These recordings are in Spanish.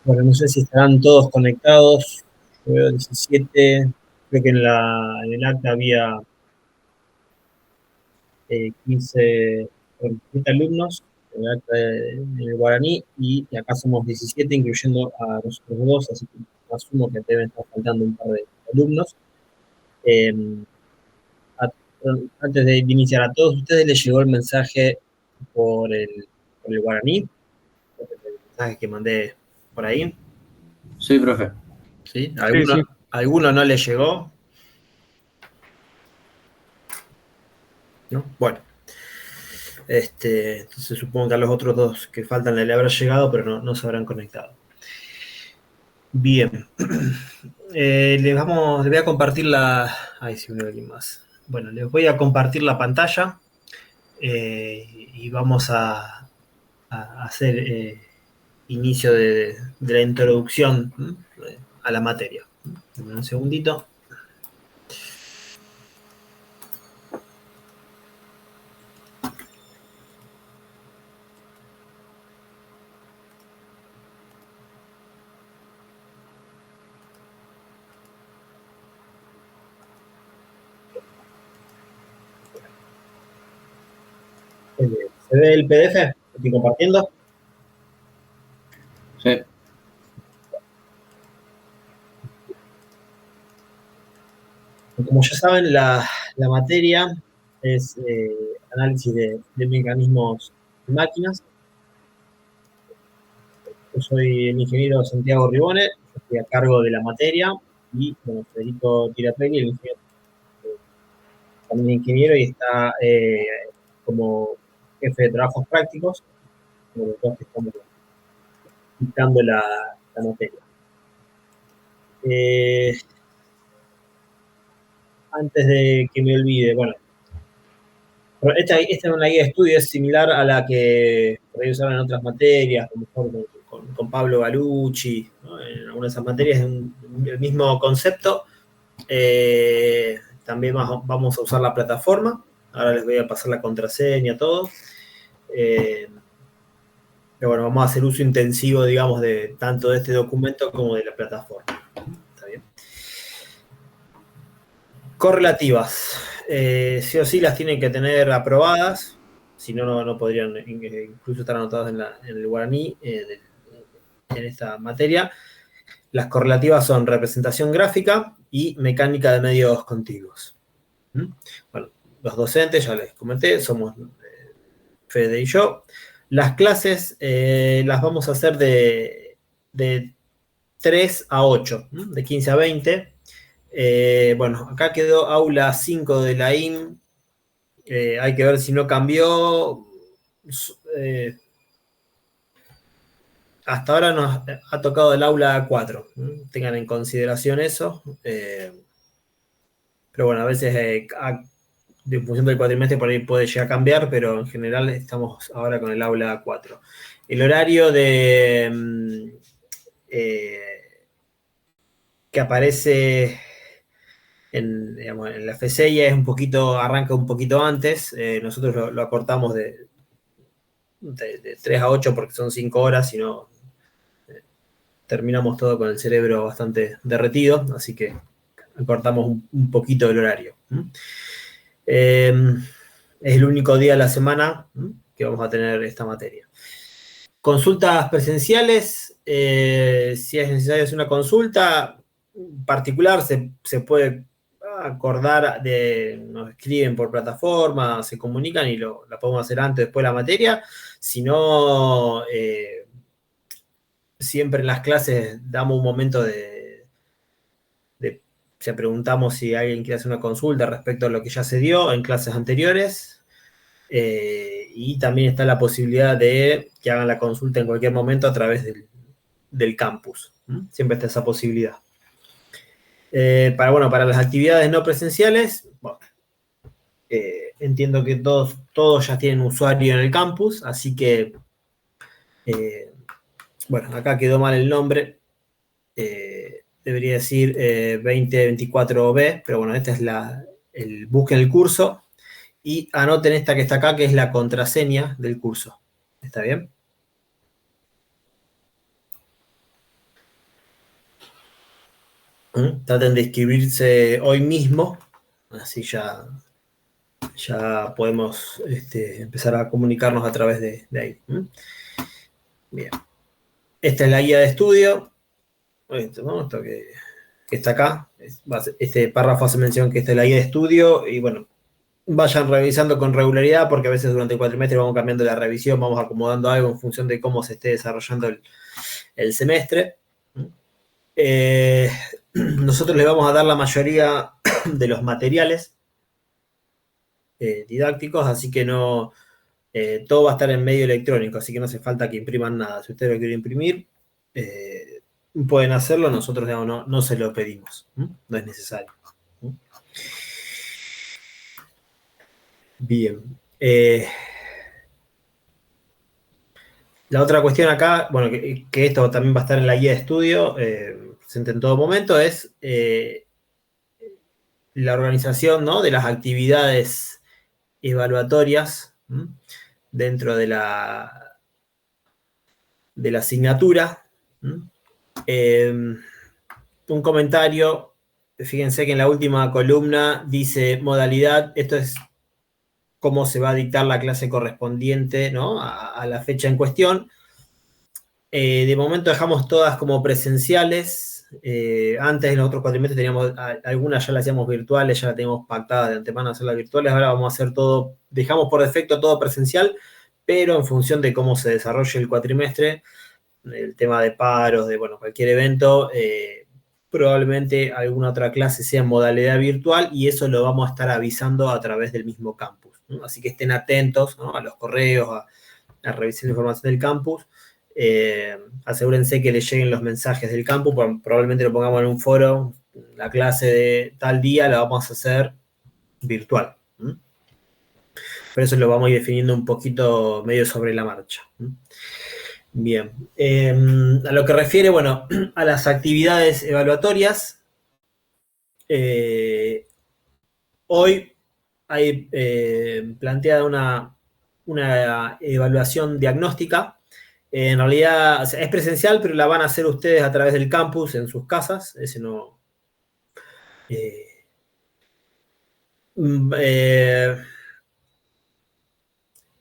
Bueno, no sé si estarán todos conectados. Yo veo 17. Creo que en el acta había 15, bueno, 15 alumnos en el acta en el guaraní y acá somos 17, incluyendo a nosotros dos, así que asumo que deben estar faltando un par de alumnos. Eh, a- Antes de iniciar, ¿a todos ustedes les llegó el mensaje por por el guaraní? El mensaje que mandé por ahí, Sí, profe. ¿sí? Sí, sí. ¿Alguno no les llegó? ¿No? Bueno, entonces supongo que a los otros dos que faltan le habrá llegado, pero no se habrán conectado. Bien. Les voy a compartir la. Ay, sí, uno alguien más. Bueno, les voy a compartir la pantalla y vamos a hacer inicio de la introducción a la materia. Dame un segundito. ¿Se ve el PDF? ¿Lo estoy compartiendo? Sí. Como ya saben, la materia es análisis de mecanismos de máquinas. Yo soy el ingeniero Santiago Ribone, yo estoy a cargo de la materia y bueno, Federico Tirapelli, el ingeniero, también ingeniero y está como jefe de trabajos prácticos, como los dos que estamos dictando la materia. Eh, Antes de que me olvide, bueno, esta es una guía de estudio, es similar a la que por ahí usaron en otras materias, como con Pablo Galucci, ¿no? En algunas de esas materias es el mismo concepto. También vamos a usar la plataforma. Ahora les voy a pasar la contraseña, todo. Pero bueno, vamos a hacer uso intensivo, digamos, de tanto de este documento como de la plataforma. ¿Está bien? Correlativas. Sí o sí las tienen que tener aprobadas, si no, no podrían incluso estar anotadas en el guaraní en esta materia. Las correlativas son representación gráfica y mecánica de medios contiguos. Bueno, los docentes, ya les comenté, somos Fede y yo. Las clases las vamos a hacer de 3 a 8, de 15 a 20. Bueno, acá quedó aula 5 de la IM. Hay que ver si no cambió. Hasta ahora nos ha tocado el aula 4. Tengan en consideración eso. Pero bueno, a veces en función del cuatrimestre por ahí puede llegar a cambiar, pero en general estamos ahora con el aula 4. El horario que aparece digamos, en la FCIA es arranca un poquito antes. Nosotros lo acortamos de 3 a 8 porque son 5 horas, si no terminamos todo con el cerebro bastante derretido, así que acortamos un poquito el horario. Es el único día de la semana que vamos a tener esta materia. Consultas presenciales, si es necesario hacer una consulta particular, se puede acordar, nos escriben por plataforma, se comunican y la podemos hacer antes, después de la materia. Si no, siempre en las clases damos un momento o preguntamos si alguien quiere hacer una consulta respecto a lo que ya se dio en clases anteriores. Y también está la posibilidad de que hagan la consulta en cualquier momento a través del campus. Siempre está esa posibilidad. Para las actividades no presenciales, bueno, entiendo que todos ya tienen usuario en el campus, así que, bueno, acá quedó mal el nombre. Debería decir 2024B, pero bueno, este es busquen el curso y anoten esta que está acá, que es la contraseña del curso. ¿Está bien? Traten de inscribirse hoy mismo, así ya podemos empezar a comunicarnos a través de ahí. Bien. Esta es la guía de estudio. Esto que está acá. Este párrafo hace mención que esta es la guía de estudio y bueno, vayan revisando con regularidad porque a veces durante el cuatrimestre vamos cambiando la revisión, vamos acomodando algo en función de cómo se esté desarrollando el semestre. Nosotros les vamos a dar la mayoría de los materiales didácticos, así que no, todo va a estar en medio electrónico, así que no hace falta que impriman nada. Si ustedes lo quieren imprimir, pueden hacerlo, nosotros digamos, no se lo pedimos, no es necesario. Bien. La otra cuestión acá, bueno, que esto también va a estar en la guía de estudio, presente en todo momento, es la organización, ¿no?, de las actividades evaluatorias dentro de la asignatura. Un comentario, fíjense que en la última columna dice modalidad, esto es cómo se va a dictar la clase correspondiente, ¿no?, a la fecha en cuestión. De momento dejamos todas como presenciales. Antes en los otros cuatrimestres teníamos algunas ya las hacíamos virtuales, ya las teníamos pactadas de antemano hacerlas virtuales. Ahora vamos a hacer todo, dejamos por defecto todo presencial, pero en función de cómo se desarrolle el cuatrimestre, el tema de paros, de bueno, cualquier evento, probablemente alguna otra clase sea en modalidad virtual y eso lo vamos a estar avisando a través del mismo campus, ¿no? Así que estén atentos, ¿no?, a los correos, a revisar la información del campus. Asegúrense que les lleguen los mensajes del campus, probablemente lo pongamos en un foro, la clase de tal día la vamos a hacer virtual. Pero eso lo vamos a ir definiendo un poquito medio sobre la marcha. Bien. A lo que refiere, bueno, a las actividades evaluatorias, hoy hay planteada una evaluación diagnóstica. En realidad, o sea, es presencial, pero la van a hacer ustedes a través del campus en sus casas. Ese no.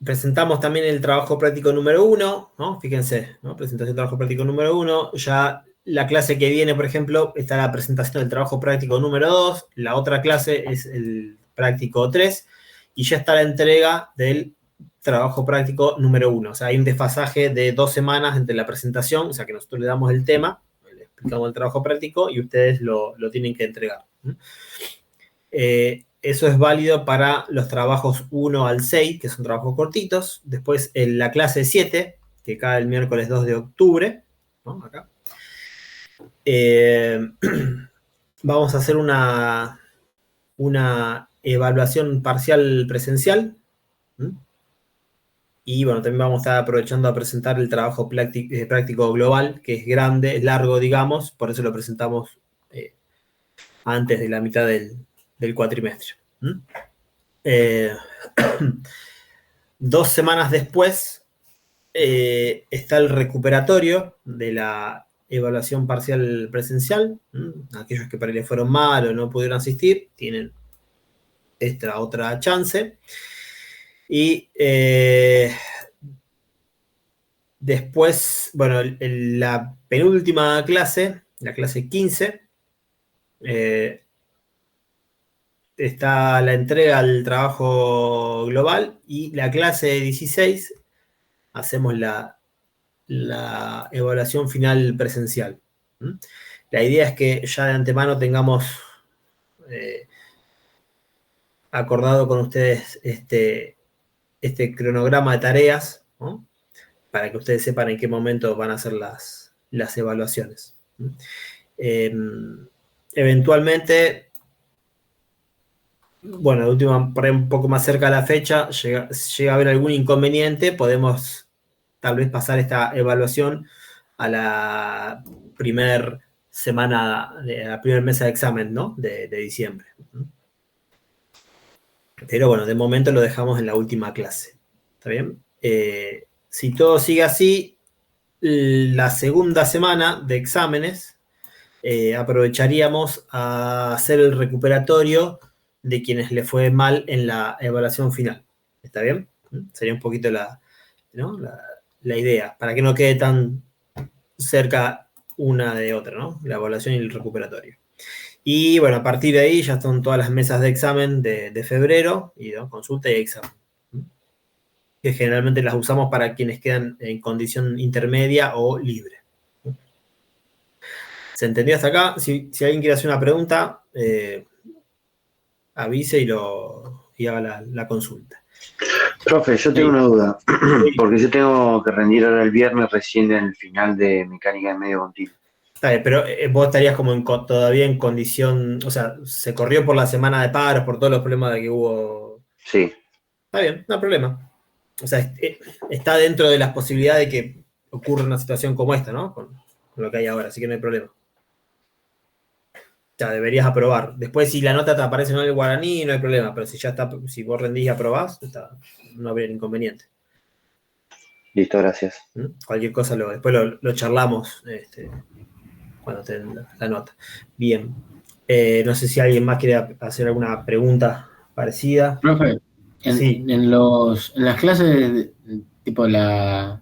Presentamos también el trabajo práctico número 1, ¿no? Fíjense, ¿no? Presentación de trabajo práctico número 1. Ya la clase que viene, por ejemplo, está la presentación del trabajo práctico número 2. La otra clase es el práctico 3. Y ya está la entrega del trabajo práctico número 1. O sea, hay un desfasaje de 2 semanas entre la presentación, o sea, que nosotros le damos el tema, le explicamos el trabajo práctico y ustedes lo tienen que entregar. Eso es válido para los trabajos 1 al 6, que son trabajos cortitos. Después, en la clase 7, que cae el miércoles 2 de octubre, ¿no?, acá, vamos a hacer una evaluación parcial presencial. Y bueno, también vamos a estar aprovechando a presentar el trabajo práctico global, que es grande, es largo, digamos, por eso lo presentamos antes de la mitad del cuatrimestre. 2 semanas después está el recuperatorio de la evaluación parcial presencial. Aquellos que para les fueron mal o no pudieron asistir, tienen esta otra chance. Y después, bueno, la penúltima clase, la clase 15, está la entrega del trabajo global y la clase 16 hacemos la evaluación final presencial. La idea es que ya de antemano tengamos acordado con ustedes este cronograma de tareas, ¿no?, para que ustedes sepan en qué momento van a hacer las evaluaciones. Eventualmente, bueno, de última, por ahí un poco más cerca de la fecha, llega a haber algún inconveniente, podemos tal vez pasar esta evaluación a la primera semana, la primera mesa de examen, ¿no?, de diciembre. Pero bueno, de momento lo dejamos en la última clase. ¿Está bien? Si todo sigue así, la segunda semana de exámenes aprovecharíamos a hacer el recuperatorio de quienes le fue mal en la evaluación final. ¿Está bien? Sería un poquito ¿no? la idea, para que no quede tan cerca una de otra, ¿no? La evaluación y el recuperatorio. Y bueno, a partir de ahí ya están todas las mesas de examen de febrero, y ¿no? Consulta y examen, que generalmente las usamos para quienes quedan en condición intermedia o libre. ¿Se entendió hasta acá? Si alguien quiere hacer una pregunta, avise y haga la consulta. Profe, yo tengo una duda, porque yo tengo que rendir ahora el viernes recién en el final de mecánica de medio continuo. Está bien, pero vos estarías como todavía en condición, o sea, se corrió por la semana de paros, por todos los problemas de que hubo. Sí, Está bien, no hay problema. O sea, está dentro de las posibilidades de que ocurra una situación como esta, ¿no? Con lo que hay ahora, así que no hay problema. O sea, deberías aprobar. Después, si la nota te aparece en el guaraní, no hay problema, pero si ya está, si vos rendís y aprobás, no habría inconveniente. listo, gracias. Cualquier cosa después lo charlamos cuando tengan la nota. Bien. No sé si alguien más quiere hacer alguna pregunta parecida. Profe, Sí, en las clases, tipo la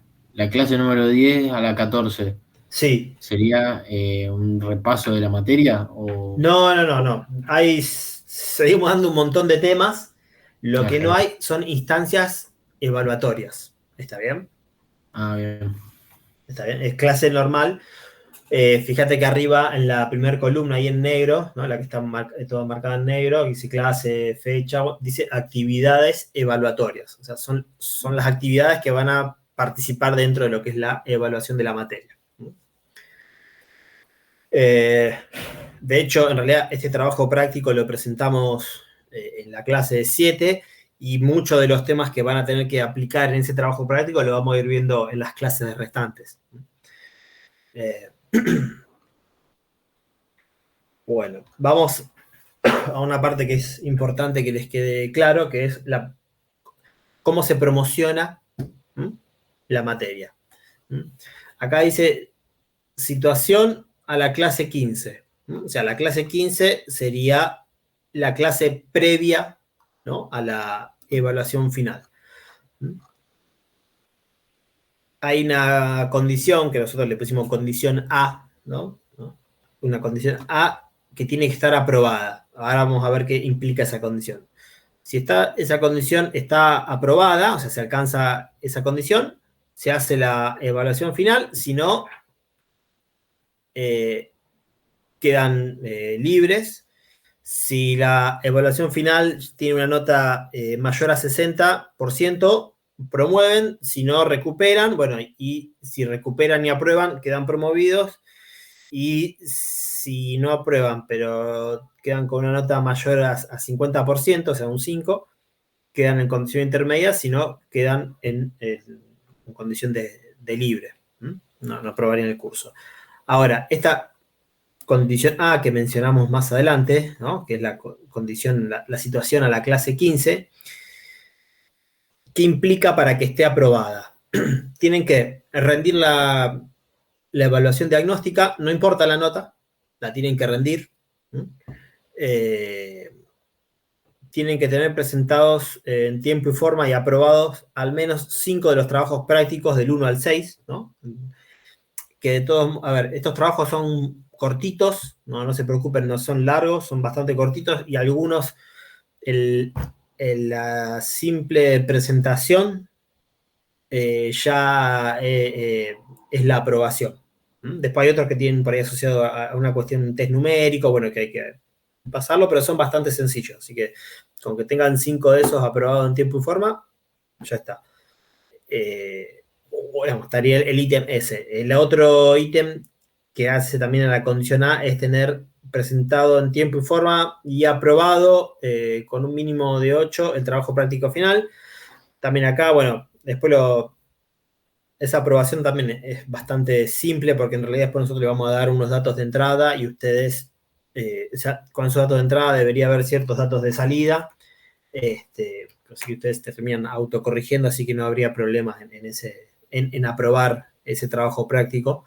clase número 10 a la 14, sí. ¿sería un repaso de la materia? O... No. Seguimos dando un montón de temas. Lo Ah, que no genial. hay son instancias evaluatorias. ¿Está bien? Ah, bien. Está bien. Es clase normal. Fíjate que arriba en la primera columna, ahí en negro, ¿no? La que está toda marcada en negro, dice clase, fecha, dice actividades evaluatorias. O sea, son las actividades que van a participar dentro de lo que es la evaluación de la materia. De hecho, en realidad, este trabajo práctico lo presentamos en la clase de 7 y muchos de los temas que van a tener que aplicar en ese trabajo práctico lo vamos a ir viendo en las clases restantes. Bueno, vamos a una parte que es importante que les quede claro, que es cómo se promociona la materia. Acá dice situación a la clase 15. O sea, la clase 15 sería la clase previa, ¿no? A la evaluación final. Hay una condición que nosotros le pusimos condición A, ¿no? Una condición A que tiene que estar aprobada. Ahora vamos a ver qué implica esa condición. Si esa condición está aprobada, o sea, se alcanza esa condición, se hace la evaluación final, si no, quedan libres. Si la evaluación final tiene una nota mayor a 60%, promueven, si no, recuperan, bueno, y si recuperan y aprueban, quedan promovidos, y si no aprueban, pero quedan con una nota mayor a 50%, o sea, un 5, quedan en condición intermedia, si no, quedan en condición de libre. No aprobarían el curso. Ahora, esta condición A que mencionamos más adelante, ¿no? Que es la condición, la situación a la clase 15, ¿qué implica para que esté aprobada? Tienen que rendir la evaluación diagnóstica, no importa la nota, la tienen que rendir. Tienen que tener presentados en tiempo y forma y aprobados al menos 5 de los trabajos prácticos del 1 al 6, ¿no? Que de todos, a ver, estos trabajos son cortitos, no se preocupen, no son largos, son bastante cortitos y algunos, la simple presentación ya es la aprobación. Después hay otros que tienen por ahí asociado a una cuestión, un test numérico, bueno, que hay que pasarlo, pero son bastante sencillos, así que con que tengan 5 de esos aprobados en tiempo y forma, ya está. Bueno, estaría el ítem ese. El otro ítem que hace también a la condición A es tener presentado en tiempo y forma y aprobado con un mínimo de 8 el trabajo práctico final. También acá, bueno, después esa aprobación también es bastante simple porque en realidad después nosotros le vamos a dar unos datos de entrada y ustedes, con esos datos de entrada debería haber ciertos datos de salida. Así que ustedes terminan autocorrigiendo, así que no habría problemas en aprobar ese trabajo práctico.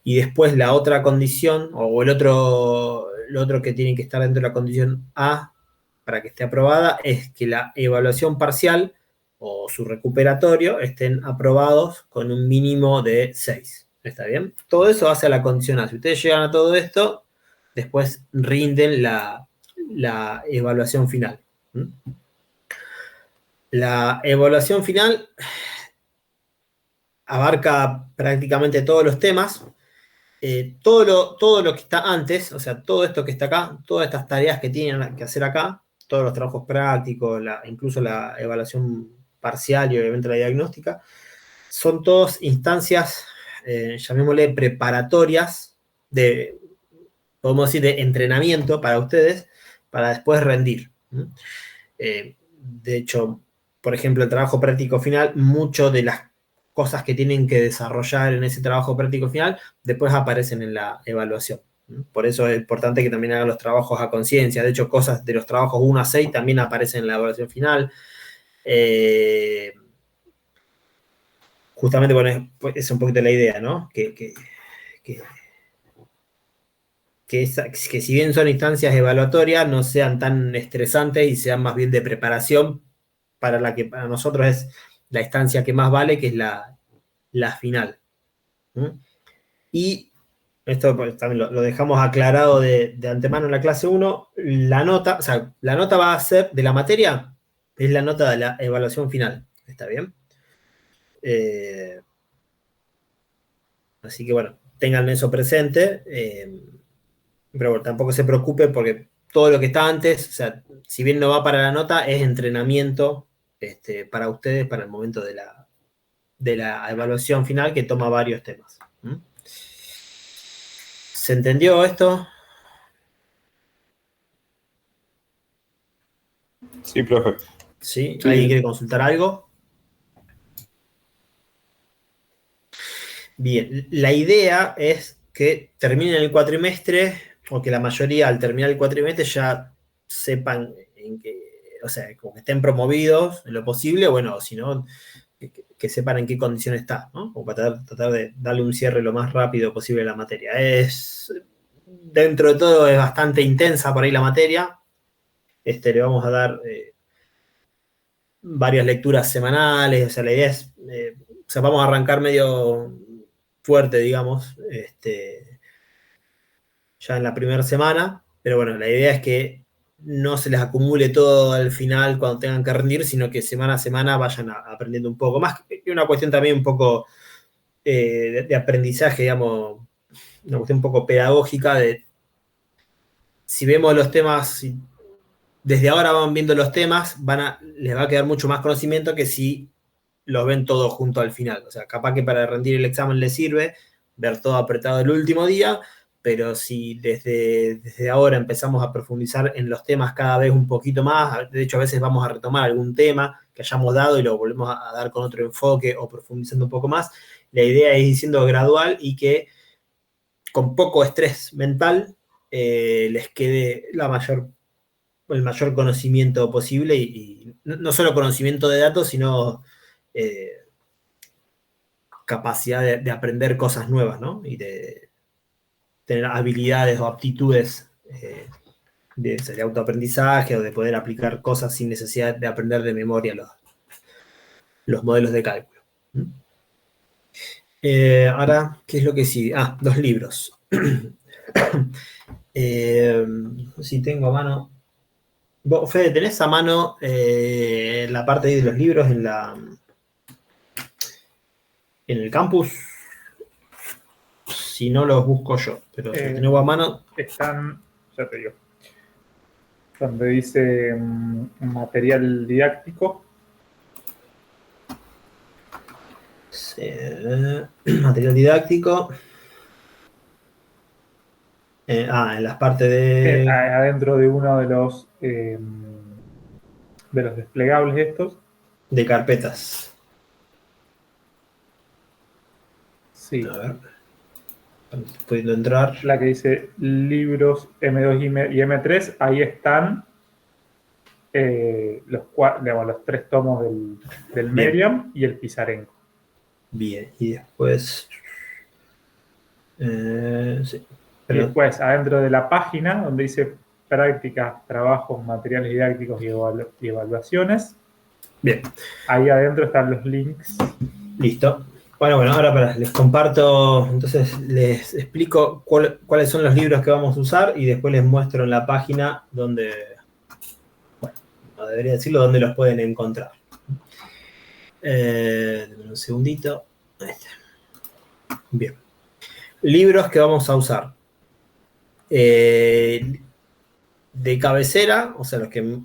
y después la otra condición, o el otro que tiene que estar dentro de la condición A para que esté aprobada, es que la evaluación parcial o su recuperatorio estén aprobados con un mínimo de 6. ¿Está bien? Todo eso hace a la condición A. Si ustedes llegan a todo esto, después rinden la evaluación final. La evaluación final abarca prácticamente todos los temas. Todo lo que está antes, o sea, todo esto que está acá, todas estas tareas que tienen que hacer acá, todos los trabajos prácticos, incluso la evaluación parcial y obviamente la diagnóstica, son todas instancias, llamémosle preparatorias, podemos decir, de entrenamiento para ustedes, para después rendir. De hecho, por ejemplo, el trabajo práctico final, mucho de las cosas que tienen que desarrollar en ese trabajo práctico final, después aparecen en la evaluación. Por eso es importante que también hagan los trabajos a conciencia. De hecho, cosas de los trabajos 1 a 6 también aparecen en la evaluación final. Justamente, bueno, es un poquito la idea, ¿no? Que si bien son instancias evaluatorias, no sean tan estresantes y sean más bien de preparación para la que para nosotros es la instancia que más vale, que es la final. Y esto pues, también lo dejamos aclarado de antemano en la clase 1, la nota va a ser de la materia, es la nota de la evaluación final. ¿Está bien? Así que bueno, tengan eso presente. Pero bueno, tampoco se preocupe porque todo lo que está antes, o sea, si bien no va para la nota, es entrenamiento para ustedes para el momento de la evaluación final que toma varios temas. ¿Se entendió esto? Sí, profe. ¿Sí? Sí. ¿Alguien quiere consultar algo? Bien, la idea es que terminen el cuatrimestre, o que la mayoría al terminar el cuatrimestre ya sepan o sea, como que estén promovidos en lo posible, bueno, si no, que sepan en qué condición está, ¿no? Como para tratar de darle un cierre lo más rápido posible a la materia. Dentro de todo, es bastante intensa por ahí la materia. Le vamos a dar varias lecturas semanales, o sea, la idea es, o sea, vamos a arrancar medio fuerte, digamos, ya en la primera semana, pero bueno, la idea es que no se les acumule todo al final cuando tengan que rendir, sino que semana a semana vayan aprendiendo un poco más, que una cuestión también un poco de aprendizaje, digamos, una cuestión un poco pedagógica de si vemos los temas, si desde ahora van viendo los temas, les va a quedar mucho más conocimiento que si los ven todos junto al final. O sea, capaz que para rendir el examen les sirve ver todo apretado el último día, pero si desde ahora empezamos a profundizar en los temas cada vez un poquito más, de hecho a veces vamos a retomar algún tema que hayamos dado y lo volvemos a dar con otro enfoque o profundizando un poco más, la idea es ir siendo gradual y que con poco estrés mental les quede el mayor conocimiento posible y no solo conocimiento de datos, sino capacidad de aprender cosas nuevas, ¿no? Y de tener habilidades o aptitudes de autoaprendizaje o de poder aplicar cosas sin necesidad de aprender de memoria los modelos de cálculo. Ahora, ¿qué es lo que sigue? Los libros. Si tengo a mano. Vos, Fede, ¿tenés a mano la parte de los libros en el campus? Si no, los busco yo, pero si los tenés a mano. Están, ya te digo, donde dice material didáctico. Material didáctico. En las partes de. Adentro de uno de los desplegables estos. De carpetas. Sí. A ver. Pudiendo entrar. La que dice libros M2 y M3, ahí están los 3 tomos del Merriam y el Pisarenko. Bien, y después. Sí. Y Pero, después, adentro de la página, donde dice prácticas, trabajos, materiales didácticos y evaluaciones, bien, ahí adentro están los links. listo. Bueno, ahora les comparto, entonces les explico cuáles son los libros que vamos a usar y después les muestro en la página donde, bueno, no debería decirlo, dónde los pueden encontrar. Denme un segundito. Ahí está. Bien. Libros que vamos a usar. De cabecera, o sea, los que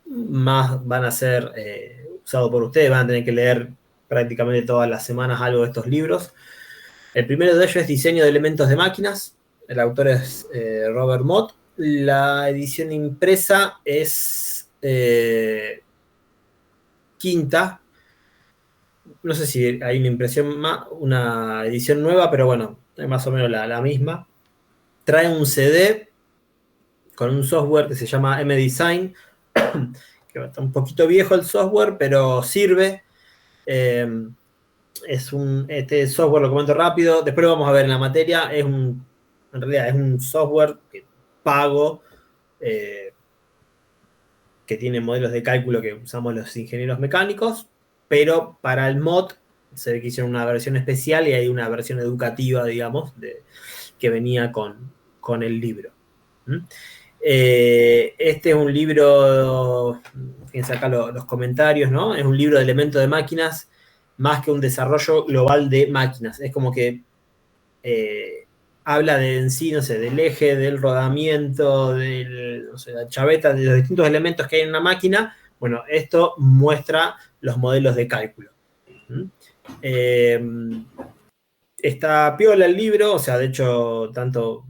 más van a ser usados por ustedes, van a tener que leer prácticamente todas las semanas algo de estos libros. El primero de ellos es Diseño de elementos de máquinas. El autor es Robert Mott. La edición impresa es quinta. No sé si hay una edición nueva, pero bueno, es más o menos la misma. Trae un CD con un software que se llama M-Design, que está un poquito viejo el software, pero sirve. Este software, lo comento rápido, después lo vamos a ver en la materia, en realidad es un software pago, que tiene modelos de cálculo que usamos los ingenieros mecánicos, pero para el mod se ve que hicieron una versión especial y hay una versión educativa, digamos, que venía con el libro. Este es un libro, fíjense acá los comentarios, ¿no? Es un libro de elementos de máquinas más que un desarrollo global de máquinas. Es como que habla de en sí, no sé, del eje, del rodamiento, no sé, la chaveta, de los distintos elementos que hay en una máquina. Bueno, esto muestra los modelos de cálculo. Está piola el libro, o sea, de hecho, tanto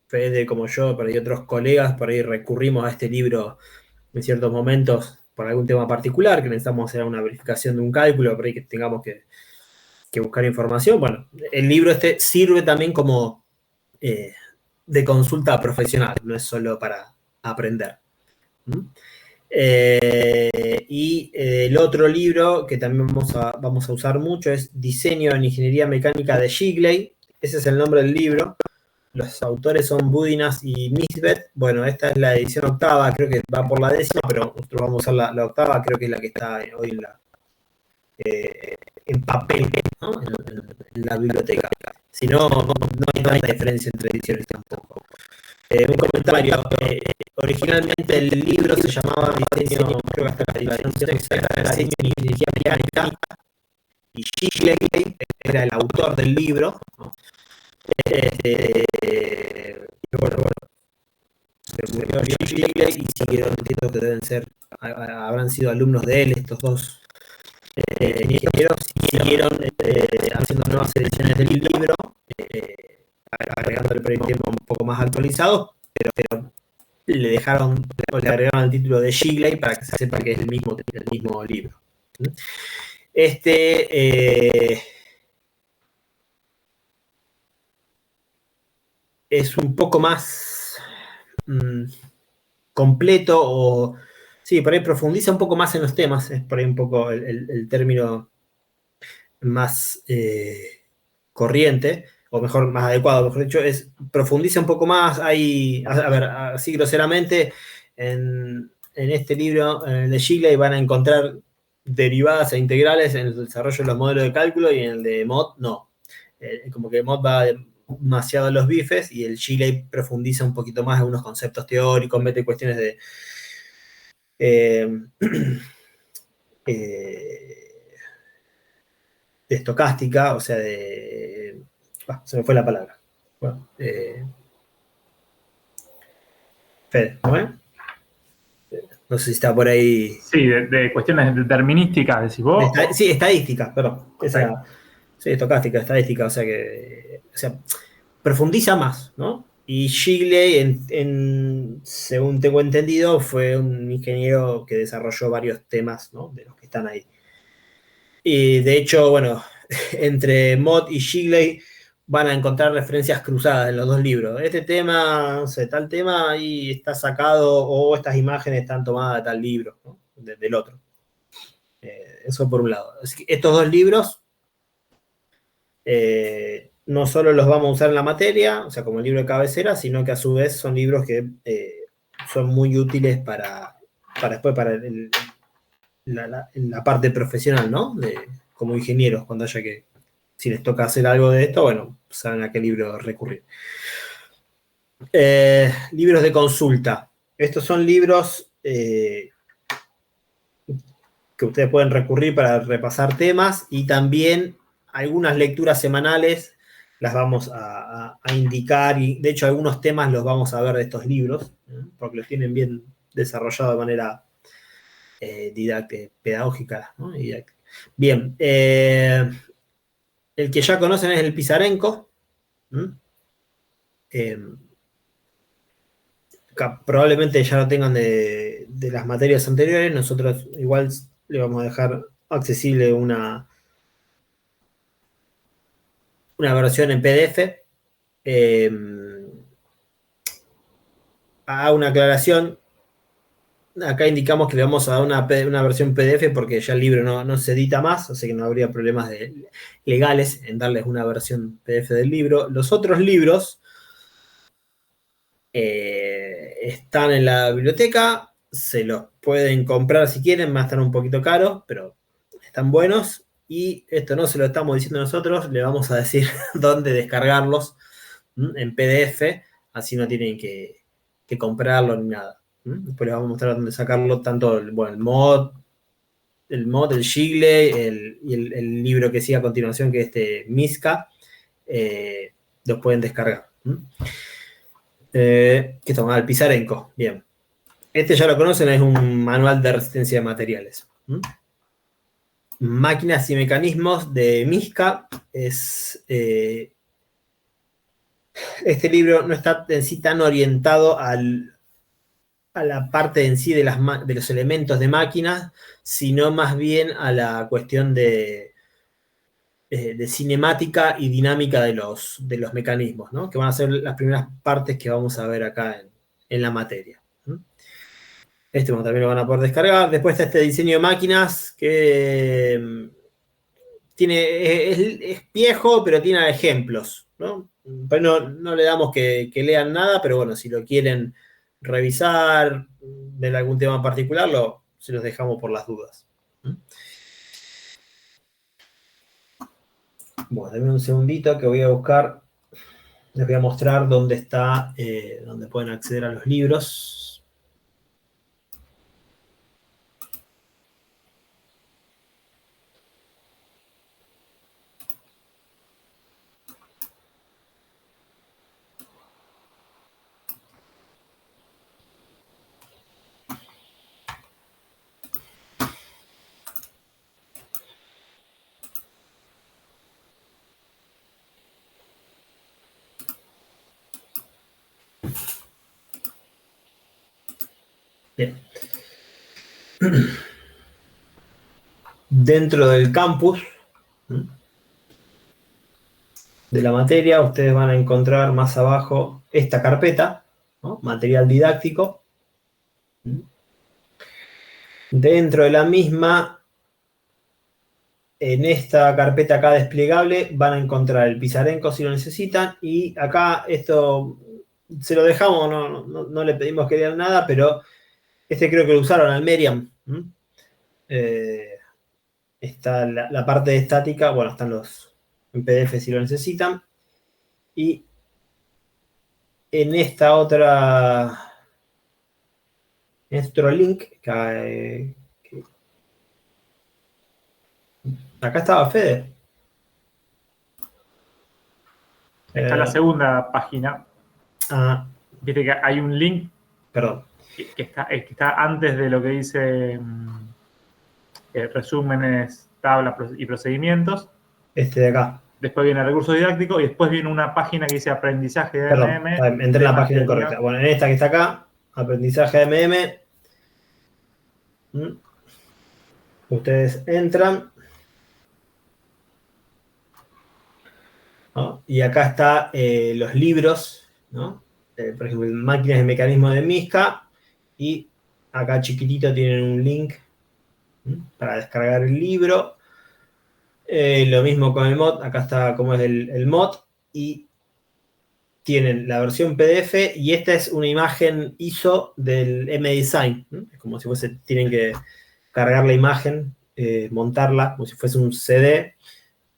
Fede como yo, por ahí otros colegas, por ahí recurrimos a este libro en ciertos momentos por algún tema particular, que necesitamos hacer una verificación de un cálculo, por ahí que tengamos que buscar información. Bueno, el libro este sirve también como de consulta profesional, no es solo para aprender. Y el otro libro que también vamos a usar mucho es Diseño en Ingeniería Mecánica de Shigley. Ese es el nombre del libro. Los autores son Budinas y Misbet. Bueno, esta es la edición octava, creo que va por la 10ª, pero nosotros vamos a usar la octava, creo que es la que está hoy en papel, ¿no? en la biblioteca. Si no, no hay diferencia entre ediciones tampoco. Un comentario. Originalmente el libro se llamaba Diseño, creo que hasta la edición sexta era Diseño en Ingeniería Mecánica, y Shigley era el autor del libro, ¿no? Bueno, se murió Shigley y siguieron, entiendo que habrán sido alumnos de él, estos dos ingenieros, siguieron haciendo nuevas ediciones del libro, agregándole por el tiempo un poco más actualizado, pero le agregaron el título de Shigley para que se sepa que es el mismo libro. Es un poco más completo, o sí, por ahí profundiza un poco más en los temas, es por ahí un poco el término más corriente, o mejor, más adecuado, mejor dicho, profundiza un poco más. Hay, a ver, así groseramente, en este libro, en el de Shigley, van a encontrar derivadas e integrales en el desarrollo de los modelos de cálculo, y en el de Mott no. Como que Mott va demasiado a los bifes y el Shigley profundiza un poquito más en unos conceptos teóricos, mete cuestiones de estocástica, o sea, se me fue la palabra. Bueno, Fede, ¿no es? No sé si está por ahí. Sí, de cuestiones determinísticas, decís vos. Sí, estadística, perdón. Okay. Sí, estocástica, estadística, o sea profundiza más, ¿no? Y Shigley, según tengo entendido, fue un ingeniero que desarrolló varios temas, ¿no? De los que están ahí. Y de hecho, bueno, entre Mott y Shigley van a encontrar referencias cruzadas en los dos libros. Este tema, no sé, tal tema ahí está sacado, o estas imágenes están tomadas de tal libro, ¿no? Del otro. Eso por un lado. Así que estos dos libros no solo los vamos a usar en la materia, o sea, como libro de cabecera, sino que a su vez son libros que son muy útiles para después, para la parte profesional, ¿no? Como ingenieros, cuando haya que, si les toca hacer algo de esto, bueno, saben a qué libro recurrir. Libros de consulta. Estos son libros que ustedes pueden recurrir para repasar temas, y también algunas lecturas semanales las vamos a indicar, y de hecho algunos temas los vamos a ver de estos libros, porque los tienen bien desarrollado de manera pedagógica, ¿no? Bien, el que ya conocen es el Pisarenko. Probablemente ya lo tengan de las materias anteriores. Nosotros igual le vamos a dejar accesible una versión en PDF. Hago una aclaración. Acá indicamos que le vamos a dar una versión PDF porque ya el libro no se edita más, así que no habría problemas legales en darles una versión PDF del libro. Los otros libros están en la biblioteca, se los pueden comprar si quieren, van a estar un poquito caros, pero están buenos. Y esto no se lo estamos diciendo nosotros, le vamos a decir dónde descargarlos en PDF, así no tienen que comprarlo ni nada. Después les vamos a mostrar dónde sacarlo, tanto el mod, el Shigle y el libro que sigue a continuación, que es Miska, los pueden descargar. ¿Qué toma? El Pisarenko. Bien. Este ya lo conocen, es un manual de resistencia de materiales. Máquinas y mecanismos de Miska. Este libro no está en sí tan orientado a la parte en sí de los elementos de máquinas, sino más bien a la cuestión de cinemática y dinámica de los mecanismos, ¿no? Que van a ser las primeras partes que vamos a ver acá en la materia. Este también lo van a poder descargar. Después está este diseño de máquinas que es viejo, pero tiene ejemplos, ¿no? Pero no le damos que lean nada, pero bueno, si lo quieren revisar, ver algún tema en particular, se los dejamos por las dudas. Bueno, denme un segundito que voy a buscar, les voy a mostrar dónde está, dónde pueden acceder a los libros. Bien. Dentro del campus de la materia, ustedes van a encontrar más abajo esta carpeta, ¿no? Material didáctico. Dentro de la misma, en esta carpeta acá desplegable, van a encontrar el Pisarenko si lo necesitan, y acá esto se lo dejamos, no le pedimos que lean nada, pero creo que lo usaron al Meriam. Está la parte de estática, bueno, están los en PDF si lo necesitan. Y en esta otra, en otro link, acá estaba Fede. Está en la segunda página. Viste que hay un link. Perdón. Que está antes de lo que dice resúmenes, tablas y procedimientos. De acá. Después viene recursos didácticos y después viene una página que dice aprendizaje de AMM. Perdón, entré en la página incorrecta. Bueno, en esta que está acá, aprendizaje de AMM. Ustedes entran. ¿No? Y acá está los libros, ¿no? Por ejemplo, máquinas y mecanismos de Miska. Y acá chiquitito tienen un link para descargar el libro. Lo mismo con el mod, acá está como es el mod, y tienen la versión PDF, y esta es una imagen ISO del MDesign, ¿no? Es como si tienen que cargar la imagen, montarla como si fuese un CD,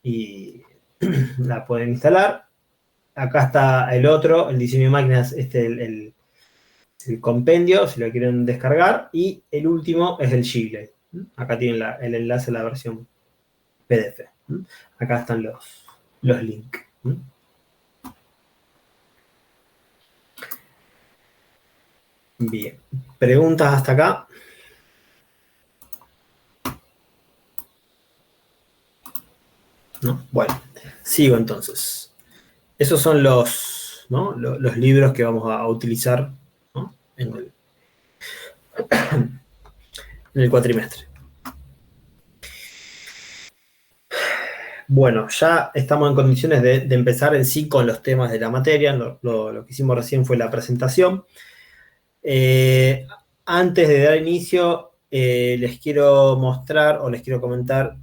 y la pueden instalar. Acá está el otro, el diseño de máquinas, el compendio, si lo quieren descargar, y el último es el G-Blade. Acá tienen el enlace a la versión PDF. Acá están los links. Bien. ¿Preguntas hasta acá? ¿No? Bueno, sigo entonces. Esos son los libros que vamos a utilizar, ¿no? en el cuatrimestre. Bueno, ya estamos en condiciones de empezar en sí con los temas de la materia. Lo que hicimos recién fue la presentación. Antes de dar inicio, les quiero mostrar o les quiero comentar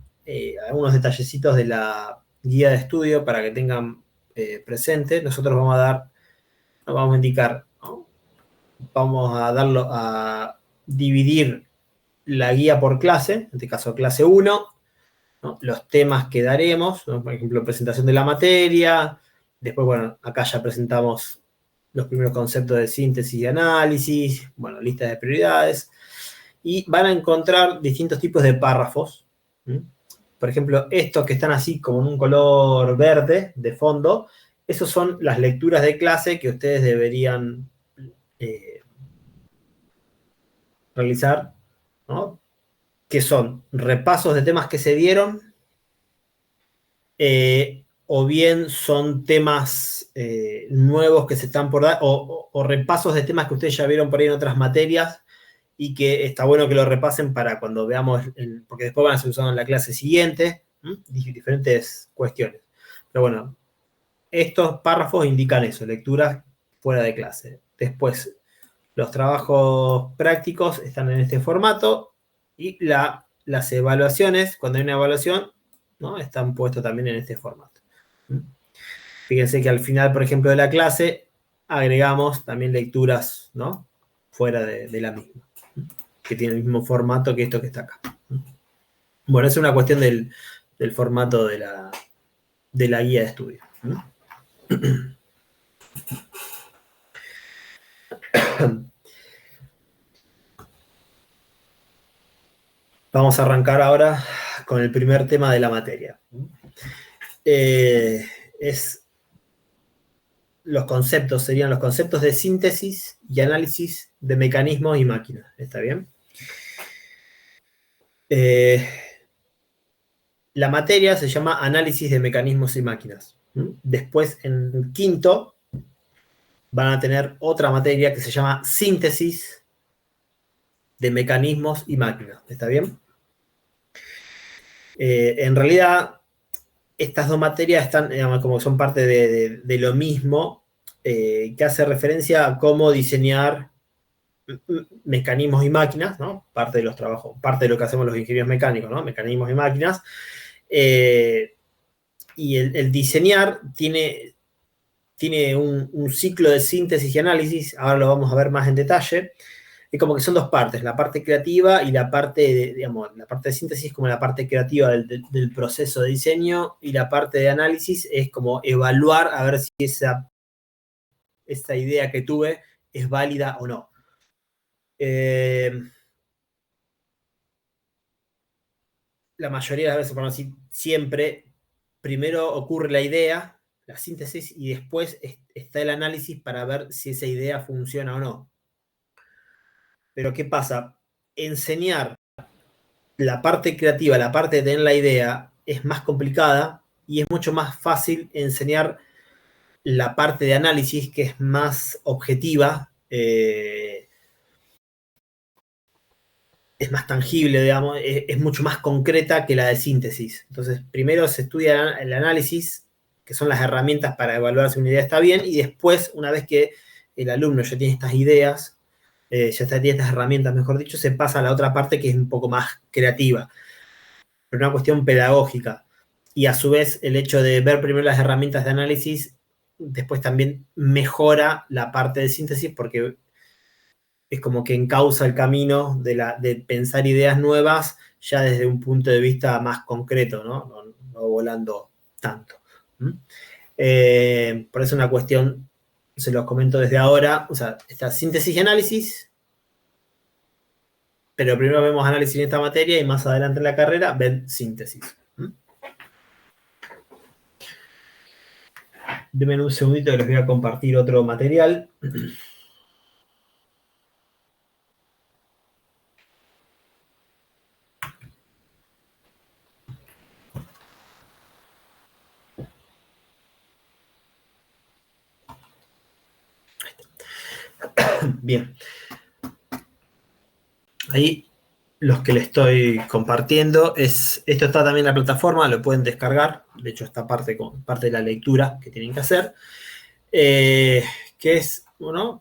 algunos detallecitos de la guía de estudio para que tengan presente. Nosotros vamos a indicar, ¿no? Vamos a dividir la guía por clase, en este caso clase 1, ¿no? Los temas que daremos, ¿no? Por ejemplo, presentación de la materia. Después, bueno, acá ya presentamos los primeros conceptos de síntesis y análisis, bueno, listas de prioridades, y van a encontrar distintos tipos de párrafos. Por ejemplo, estos que están así como en un color verde de fondo, esos son las lecturas de clase que ustedes deberían realizar, ¿no? Que son repasos de temas que se dieron, o bien son temas nuevos que se están por dar, o repasos de temas que ustedes ya vieron por ahí en otras materias y que está bueno que lo repasen para cuando veamos, porque después van a ser usados en la clase siguiente, diferentes cuestiones. Pero bueno, estos párrafos indican eso, lecturas fuera de clase. Después, los trabajos prácticos están en este formato, y las evaluaciones, cuando hay una evaluación, ¿no? Están puestos también en este formato. Fíjense que al final, por ejemplo, de la clase, agregamos también lecturas, ¿no? Fuera de la misma, que tiene el mismo formato que esto que está acá. Bueno, es una cuestión del formato de la guía de estudio. Vamos a arrancar ahora con el primer tema de la materia. Serían los conceptos de síntesis y análisis de mecanismos y máquinas. ¿Está bien? La materia se llama análisis de mecanismos y máquinas. Después, en quinto, van a tener otra materia que se llama síntesis de mecanismos y máquinas. ¿Está bien? En realidad, estas dos materias están, digamos, como son parte de lo mismo, que hace referencia a cómo diseñar mecanismos y máquinas, ¿no? Parte de los trabajos, parte de lo que hacemos los ingenieros mecánicos, ¿no? Mecanismos y máquinas. Y el diseñar tiene un ciclo de síntesis y análisis, ahora lo vamos a ver más en detalle. Es como que son dos partes, la parte creativa y la parte la parte de síntesis es como la parte creativa del proceso de diseño, y la parte de análisis es como evaluar a ver si esa idea que tuve es válida o no. La mayoría de las veces, por no decir siempre, primero ocurre la idea, la síntesis, y después está el análisis para ver si esa idea funciona o no. Pero ¿qué pasa? Enseñar la parte creativa, la parte de tener la idea, es más complicada, y es mucho más fácil enseñar la parte de análisis, que es más objetiva, es más tangible, digamos, es mucho más concreta que la de síntesis. Entonces, primero se estudia el análisis, que son las herramientas para evaluar si una idea está bien, y después, una vez que el alumno ya tiene estas ideas, ya tiene estas herramientas, mejor dicho, se pasa a la otra parte que es un poco más creativa, pero una cuestión pedagógica. y a su vez el hecho de ver primero las herramientas de análisis después también mejora la parte de síntesis porque es como que encauza el camino de pensar ideas nuevas ya desde un punto de vista más concreto, no volando tanto. Por eso una cuestión, se los comento desde ahora, o sea, está síntesis y análisis, pero primero vemos análisis en esta materia y más adelante en la carrera ven síntesis. Denme un segundito que les voy a compartir otro material. Bien. Ahí los que les estoy compartiendo esto está también en la plataforma, lo pueden descargar, de hecho está parte de la lectura que tienen que hacer, que es,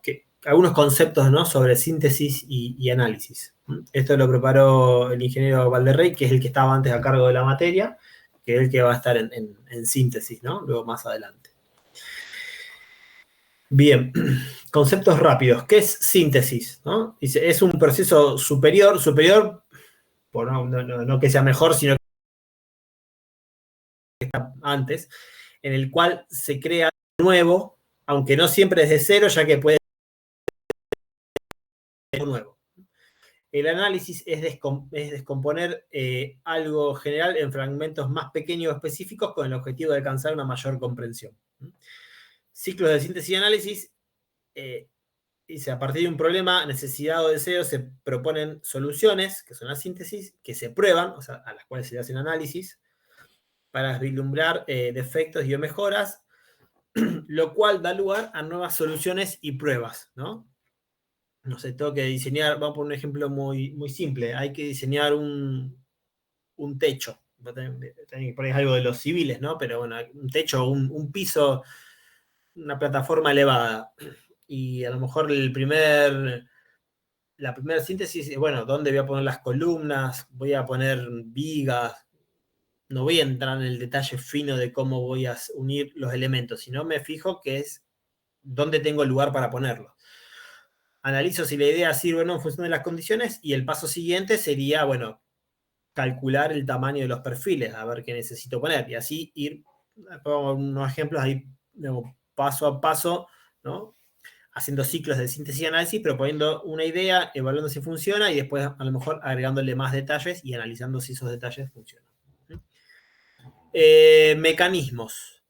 que algunos conceptos, ¿no?, sobre síntesis y análisis. Esto lo preparó el ingeniero Valderrey, que es el que estaba antes a cargo de la materia, que es el que va a estar en síntesis, ¿no?, luego más adelante. Bien, conceptos rápidos. ¿Qué es síntesis? ¿No? Dice, es un proceso superior, por no que sea mejor, sino que está antes, en el cual se crea nuevo, aunque no siempre desde cero, ya que puede ser nuevo. El análisis es descomponer algo general en fragmentos más pequeños o específicos con el objetivo de alcanzar una mayor comprensión. Ciclos de síntesis y análisis. Dice, a partir de un problema, necesidad o deseo, se proponen soluciones, que son las síntesis, que se prueban, o sea, a las cuales se le hacen análisis, para vislumbrar defectos y o mejoras, lo cual da lugar a nuevas soluciones y pruebas, ¿no? No sé, tengo que diseñar, vamos a poner un ejemplo muy, muy simple, hay que diseñar un techo, por ahí es algo de los civiles, ¿no? Pero bueno, un techo, un piso, una plataforma elevada, y a lo mejor la primera síntesis es, bueno, ¿dónde voy a poner las columnas? Voy a poner vigas. No voy a entrar en el detalle fino de cómo voy a unir los elementos, sino me fijo que es dónde tengo el lugar para ponerlo. Analizo si la idea sirve o no en función de las condiciones y el paso siguiente sería, bueno, calcular el tamaño de los perfiles, a ver qué necesito poner y así ir, pongo unos ejemplos ahí, paso a paso, ¿no?, haciendo ciclos de síntesis y análisis, proponiendo una idea, evaluando si funciona y después a lo mejor agregándole más detalles y analizando si esos detalles funcionan. Mecanismos.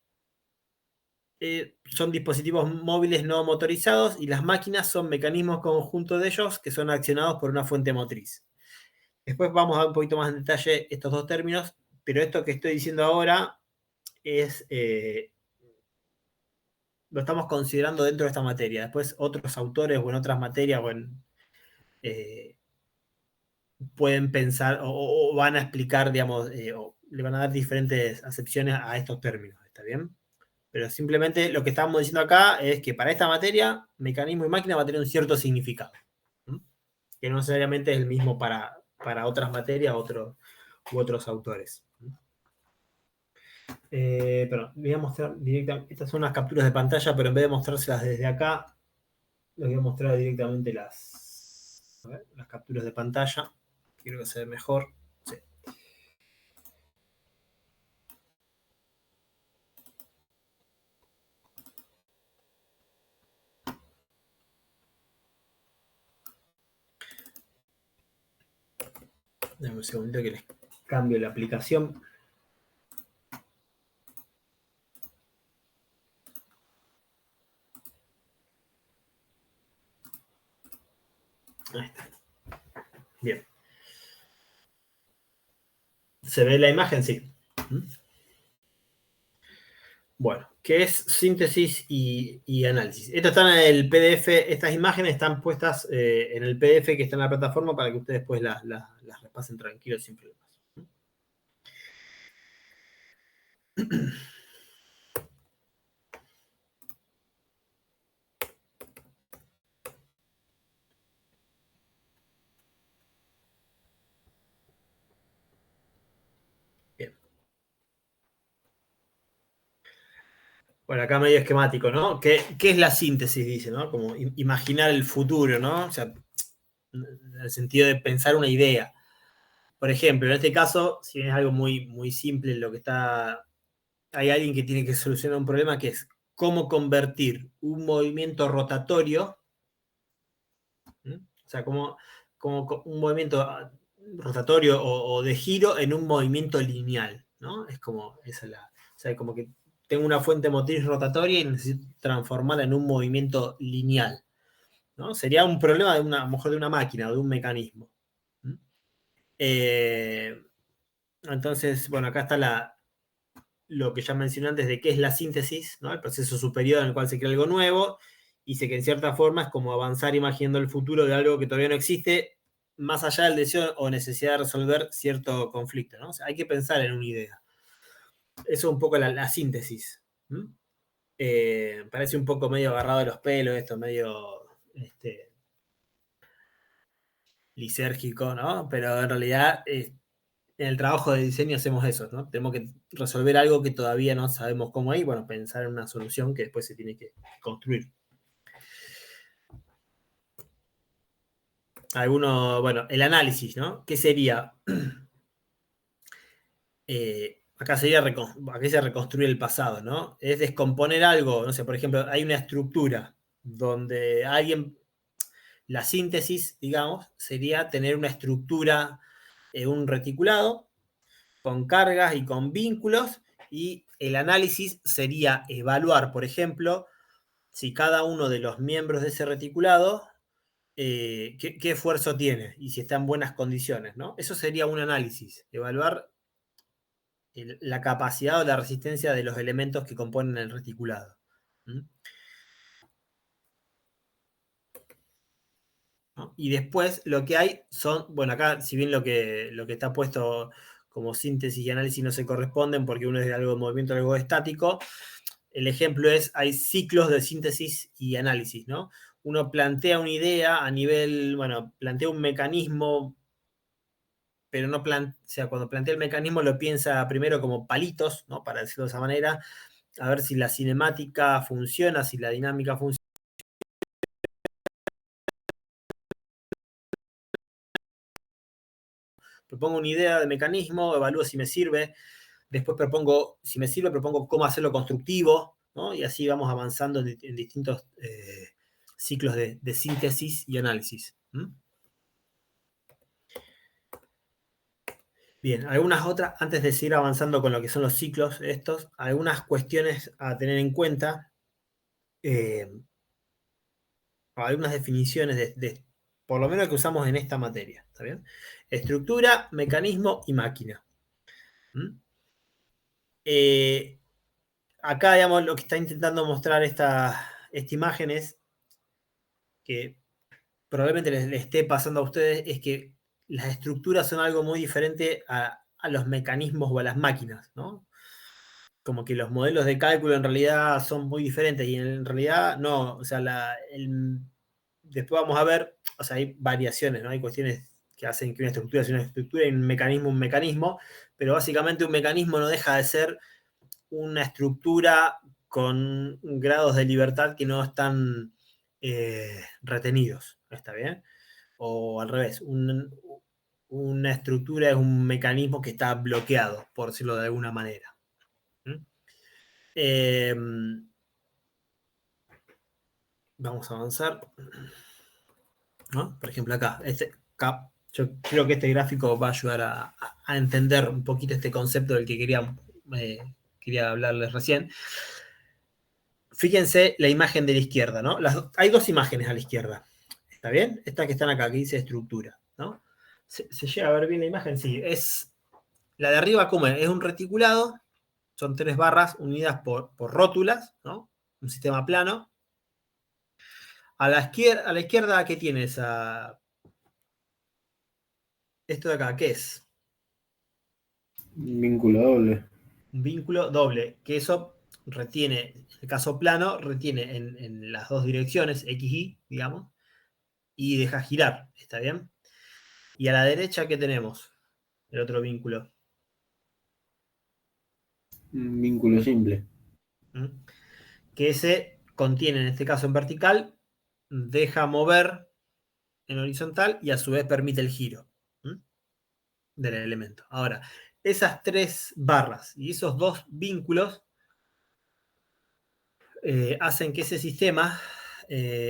Son dispositivos móviles no motorizados y las máquinas son mecanismos conjunto de ellos que son accionados por una fuente motriz. Después vamos a dar un poquito más en detalle estos dos términos, pero esto que estoy diciendo ahora es... lo estamos considerando dentro de esta materia. Después otros autores o en otras materias pueden pensar o van a explicar, digamos, o le van a dar diferentes acepciones a estos términos, ¿está bien? Pero simplemente lo que estamos diciendo acá es que para esta materia, mecanismo y máquina va a tener un cierto significado, ¿no?, que no necesariamente es el mismo para otras materias u otros autores. Pero voy a mostrar directamente, estas son unas capturas de pantalla, pero en vez de mostrárselas desde acá, les voy a mostrar directamente las capturas de pantalla. Quiero que se ve mejor. Sí. Dame un segundo que les cambio la aplicación. Ahí está. Bien. ¿Se ve la imagen? Sí. Bueno, ¿qué es síntesis y análisis? Esto está en el PDF, estas imágenes están puestas en el PDF que está en la plataforma para que ustedes después las repasen tranquilos sin problemas. Bien. Bueno, acá medio esquemático, ¿no? ¿Qué es la síntesis? Dice, ¿no? Como imaginar el futuro, ¿no? O sea, en el sentido de pensar una idea. Por ejemplo, en este caso, si bien es algo muy, muy simple, lo que está. Hay alguien que tiene que solucionar un problema que es cómo convertir un movimiento rotatorio, ¿sí? O sea, como un movimiento rotatorio o de giro en un movimiento lineal, ¿no? Es como, esa es la. O sea, como que tengo una fuente motriz rotatoria y necesito transformarla en un movimiento lineal, ¿no? Sería un problema a lo mejor de una máquina o de un mecanismo. Entonces, bueno, acá está lo que ya mencioné antes de qué es la síntesis, ¿no? El proceso superior en el cual se crea algo nuevo, y sé que en cierta forma es como avanzar imaginando el futuro de algo que todavía no existe, más allá del deseo o necesidad de resolver cierto conflicto, ¿no? O sea, hay que pensar en una idea. Eso es un poco la síntesis. Parece un poco medio agarrado de los pelos, esto medio lisérgico, ¿no? Pero en realidad en el trabajo de diseño hacemos eso, ¿no? Tenemos que resolver algo que todavía no sabemos cómo hay, bueno, pensar en una solución que después se tiene que construir. Bueno, el análisis, ¿no? ¿Qué sería? Acá se reconstruye el pasado, ¿no? Es descomponer algo, no sé, por ejemplo, hay una estructura donde la síntesis, digamos, sería tener una estructura, un reticulado, con cargas y con vínculos, y el análisis sería evaluar, por ejemplo, si cada uno de los miembros de ese reticulado, qué esfuerzo tiene y si está en buenas condiciones, ¿no? Eso sería un análisis, evaluar la capacidad o la resistencia de los elementos que componen el reticulado. ¿No? Y después lo que hay son, bueno, acá si bien lo que está puesto como síntesis y análisis no se corresponden porque uno es de algo de movimiento, algo estático, el ejemplo es, hay ciclos de síntesis y análisis, ¿no? Uno plantea una idea a nivel, bueno, plantea un mecanismo, pero no o sea, cuando plantea el mecanismo lo piensa primero como palitos, ¿no? Para decirlo de esa manera, a ver si la cinemática funciona, si la dinámica funciona. Propongo una idea de mecanismo, evalúo si me sirve, después propongo, si me sirve, propongo cómo hacerlo constructivo, ¿no? Y así vamos avanzando en distintos ciclos de síntesis y análisis. Bien, algunas otras, antes de seguir avanzando con lo que son los ciclos estos, algunas cuestiones a tener en cuenta, algunas definiciones por lo menos que usamos en esta materia, ¿está bien? Estructura, mecanismo y máquina. Acá, digamos, lo que está intentando mostrar esta imagen es que probablemente les esté pasando a ustedes, es que las estructuras son algo muy diferente a los mecanismos o a las máquinas, ¿no? Como que los modelos de cálculo en realidad son muy diferentes y en realidad no, o sea, después vamos a ver, o sea, hay variaciones, ¿no? Hay cuestiones que hacen que una estructura sea una estructura y un mecanismo, pero básicamente un mecanismo no deja de ser una estructura con grados de libertad que no están retenidos, ¿está bien? O al revés, una estructura es un mecanismo que está bloqueado, por decirlo de alguna manera. Vamos a avanzar, ¿no? Por ejemplo, acá, yo creo que este gráfico va a ayudar a entender un poquito este concepto del que quería hablarles recién. Fíjense la imagen de la izquierda, ¿no? Hay dos imágenes a la izquierda, ¿está bien? Estas que están acá, que dice estructura, ¿no? ¿Se llega a ver bien la imagen? Sí, es la de arriba, ¿cómo es? Es un reticulado, son 3 barras unidas por rótulas, ¿no? Un sistema plano. A la izquierda, ¿qué tiene esto de acá? ¿Qué es? Un vínculo doble. Un vínculo doble, que eso retiene, en el caso plano, retiene en las dos direcciones, X, Y, digamos, y deja girar, ¿está bien? Y a la derecha, ¿qué tenemos? El otro vínculo. Un vínculo simple. ¿Mm? que ese contiene, en este caso en vertical, deja mover en horizontal y a su vez permite el giro del elemento. Ahora, esas 3 barras y esos 2 vínculos hacen que ese sistema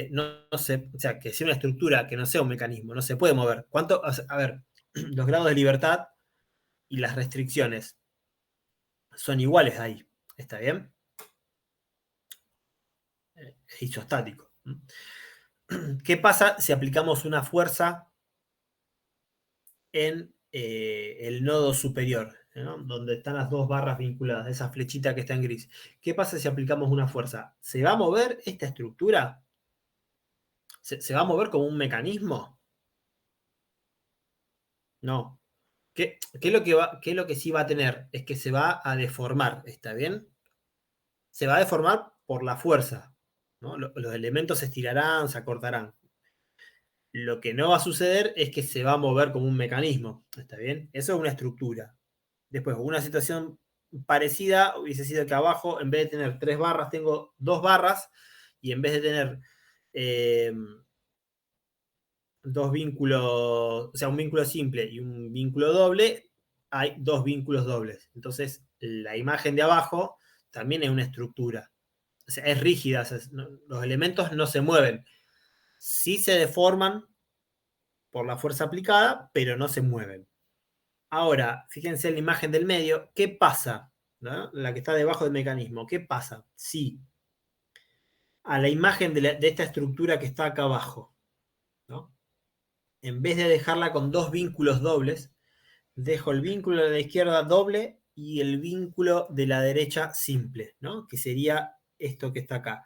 no se, o sea, que sea una estructura, que no sea un mecanismo, no se puede mover. ¿Cuánto? A ver, los grados de libertad y las restricciones son iguales ahí. ¿Está bien? Es isostático. ¿Qué pasa si aplicamos una fuerza en el nodo superior, ¿no? Donde están las 2 barras vinculadas, esa flechita que está en gris? ¿Qué pasa si aplicamos una fuerza? ¿Se va a mover esta estructura? ¿Se va a mover como un mecanismo? No. ¿Qué es lo que sí va a tener? Es que se va a deformar, ¿está bien? Se va a deformar por la fuerza, ¿no? Los elementos se estirarán, se acortarán. Lo que no va a suceder es que se va a mover como un mecanismo, ¿está bien? Eso es una estructura. Después, una situación parecida hubiese sido que abajo, en vez de tener 3 barras, tengo 2 barras, y en vez de tener 2 vínculos, o sea, un vínculo simple y un vínculo doble, hay 2 vínculos dobles. Entonces, la imagen de abajo también es una estructura. O sea, es rígida, o sea, los elementos no se mueven. Sí se deforman por la fuerza aplicada, pero no se mueven. Ahora, fíjense en la imagen del medio, ¿qué pasa? ¿No? La que está debajo del mecanismo, ¿qué pasa? Si a la imagen de esta estructura que está acá abajo, ¿no? En vez de dejarla con 2 vínculos dobles, dejo el vínculo de la izquierda doble y el vínculo de la derecha simple, ¿no? Que sería esto que está acá.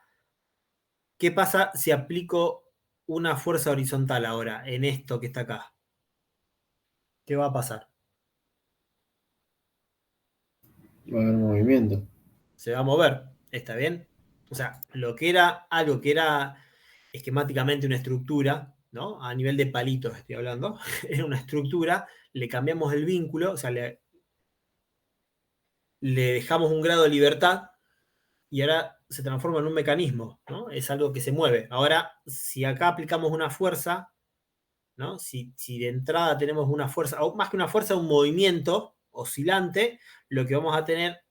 ¿Qué pasa si aplico una fuerza horizontal ahora en esto que está acá? ¿Qué va a pasar? Va a haber movimiento. Se va a mover, ¿está bien? O sea, lo que era algo que era esquemáticamente una estructura, ¿no? A nivel de palitos estoy hablando, era una estructura, le cambiamos el vínculo, o sea, le dejamos un grado de libertad y ahora se transforma en un mecanismo, ¿no? Es algo que se mueve. Ahora, si acá aplicamos una fuerza, ¿no? Si de entrada tenemos una fuerza, o más que una fuerza, un movimiento oscilante, lo que vamos a tener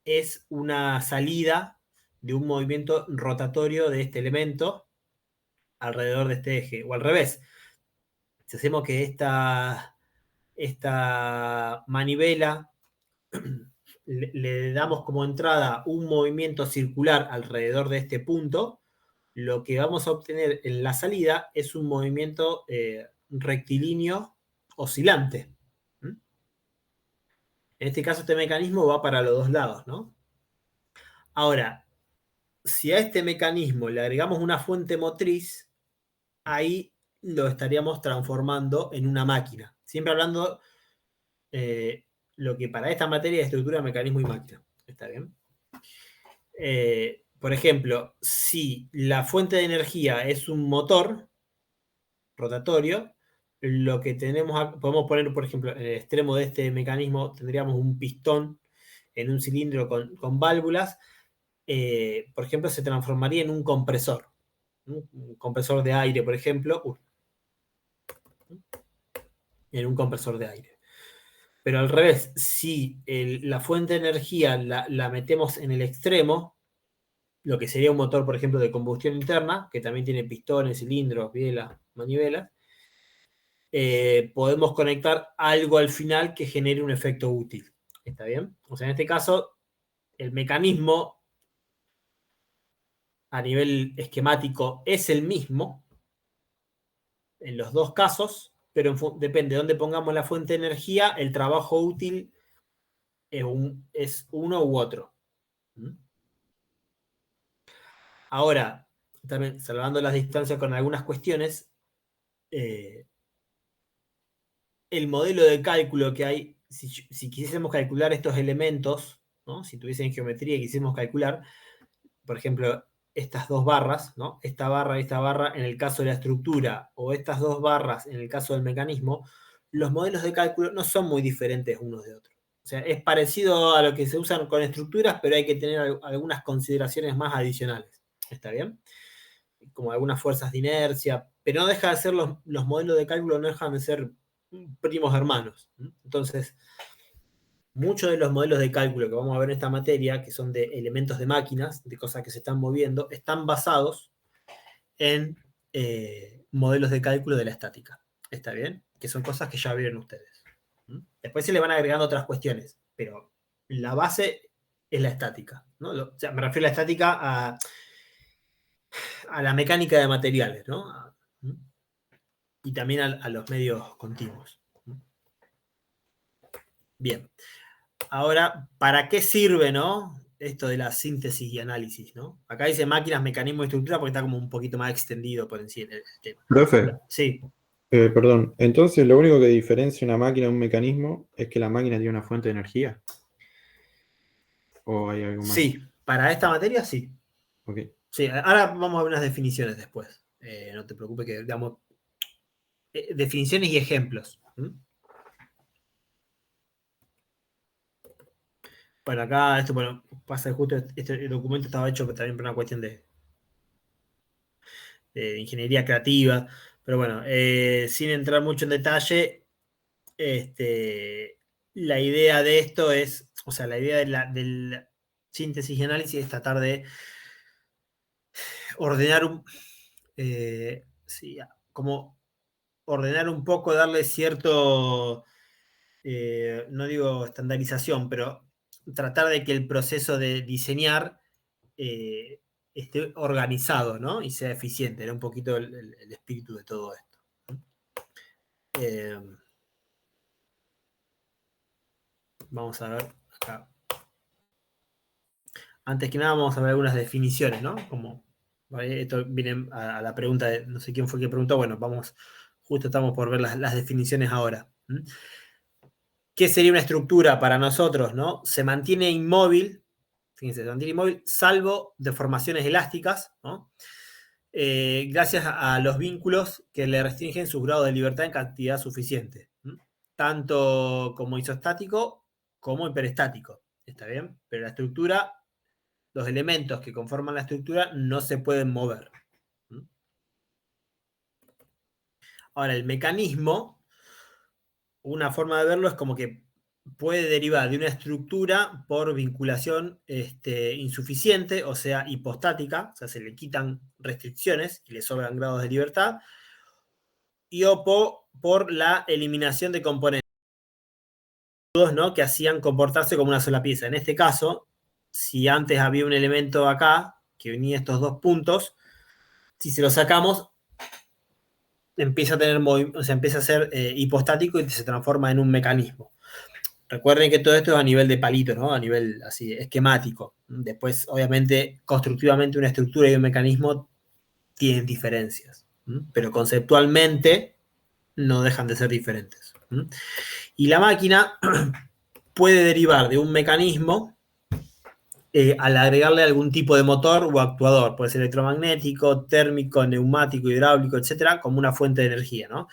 es una salida de un movimiento rotatorio de este elemento alrededor de este eje, o al revés. Si hacemos que esta manivela le damos como entrada un movimiento circular alrededor de este punto, lo que vamos a obtener en la salida es un movimiento rectilíneo oscilante. En este caso, este mecanismo va para los dos lados, ¿no? Ahora, si a este mecanismo le agregamos una fuente motriz, ahí lo estaríamos transformando en una máquina. Siempre hablando lo que para esta materia es estructura, mecanismo y máquina. ¿Está bien? Por ejemplo, si la fuente de energía es un motor rotatorio, lo que tenemos, podemos poner, por ejemplo, en el extremo de este mecanismo tendríamos un pistón en un cilindro con válvulas. Por ejemplo, se transformaría en un compresor. Un compresor de aire, por ejemplo. En un compresor de aire. Pero al revés, si la fuente de energía la metemos en el extremo, lo que sería un motor, por ejemplo, de combustión interna, que también tiene pistones, cilindros, bielas, manivelas, podemos conectar algo al final que genere un efecto útil. ¿Está bien? O sea, en este caso, el mecanismo a nivel esquemático es el mismo en los dos casos, pero depende de dónde pongamos la fuente de energía, el trabajo útil es uno u otro. Ahora, también salvando las distancias con algunas cuestiones, el modelo de cálculo que hay, si quisiésemos calcular estos elementos, ¿no? Si tuviesen geometría y quisiésemos calcular, por ejemplo, estas 2 barras, ¿no? Esta barra y esta barra en el caso de la estructura, o estas 2 barras en el caso del mecanismo, los modelos de cálculo no son muy diferentes unos de otros. O sea, es parecido a lo que se usan con estructuras, pero hay que tener algunas consideraciones más adicionales. ¿Está bien? Como algunas fuerzas de inercia, pero no deja de ser los modelos de cálculo, no dejan de ser primos hermanos. Entonces, muchos de los modelos de cálculo que vamos a ver en esta materia, que son de elementos de máquinas, de cosas que se están moviendo, están basados en modelos de cálculo de la estática. ¿Está bien? Que son cosas que ya vieron ustedes. Después se le van agregando otras cuestiones, pero la base es la estática, ¿no? O sea, me refiero a la estática a la mecánica de materiales, ¿no? Y también a los medios continuos. Bien. Ahora, ¿para qué sirve, no? Esto de la síntesis y análisis, ¿no? Acá dice máquinas, mecanismos y estructura porque está como un poquito más extendido por encima el tema. Profe, Sí, perdón. Entonces, lo único que diferencia una máquina de un mecanismo es que la máquina tiene una fuente de energía. ¿O hay algo más? sí. Para esta materia, sí. Ok. Sí, ahora vamos a ver unas definiciones después. No te preocupes que digamos definiciones y ejemplos. Bueno, acá esto bueno, pasa justo, este documento estaba hecho también por una cuestión de ingeniería creativa, pero bueno, sin entrar mucho en detalle, la idea de esto es, o sea, la idea del síntesis y análisis es tratar de ordenar sí, como ordenar un poco, darle cierto, no digo estandarización, pero tratar de que el proceso de diseñar esté organizado, ¿no? Y sea eficiente. Era un poquito el espíritu de todo esto. Vamos a ver acá. Antes que nada vamos a ver algunas definiciones, ¿no? Como esto viene a la pregunta de no sé quién fue que preguntó. Bueno, justo estamos por ver las definiciones ahora. ¿Qué sería una estructura para nosotros, no? Se mantiene inmóvil, fíjense, se mantiene inmóvil, salvo deformaciones elásticas, ¿no? Gracias a los vínculos que le restringen su grado de libertad en cantidad suficiente, tanto como isostático como hiperestático. ¿Está bien? Pero la estructura, los elementos que conforman la estructura no se pueden mover. Ahora, el mecanismo, una forma de verlo es como que puede derivar de una estructura por vinculación insuficiente, o sea, hipostática, o sea, se le quitan restricciones y le sobran grados de libertad, y por la eliminación de componentes, ¿no? Que hacían comportarse como una sola pieza. En este caso, si antes había un elemento acá que unía estos dos puntos, si se lo sacamos, empieza a tener o sea, empieza a ser hipostático y se transforma en un mecanismo. Recuerden que todo esto es a nivel de palito, ¿no? A nivel así esquemático. Después, obviamente, constructivamente una estructura y un mecanismo tienen diferencias, pero conceptualmente no dejan de ser diferentes. Y la máquina puede derivar de un mecanismo al agregarle algún tipo de motor o actuador, puede ser electromagnético, térmico, neumático, hidráulico, etcétera, como una fuente de energía, ¿no?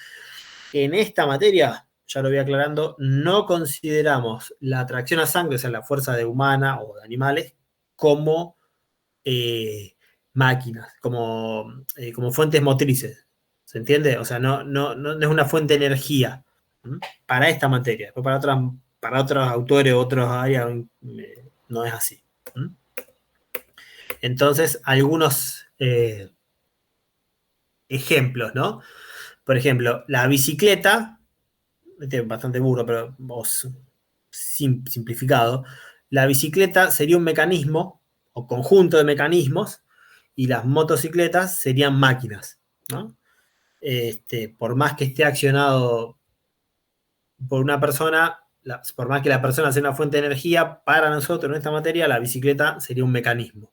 En esta materia, ya lo voy aclarando, no consideramos la atracción a sangre, o sea, la fuerza de humana o de animales, como máquinas, como fuentes motrices. ¿Se entiende? O sea, no es una fuente de energía para esta materia. Después para otros autores, otras áreas, no es así. Entonces, algunos ejemplos, ¿no? Por ejemplo, la bicicleta, este es bastante burro, pero simplificado, la bicicleta sería un mecanismo o conjunto de mecanismos y las motocicletas serían máquinas, ¿no? Por más que esté accionado por una persona, por más que la persona sea una fuente de energía, para nosotros en esta materia la bicicleta sería un mecanismo.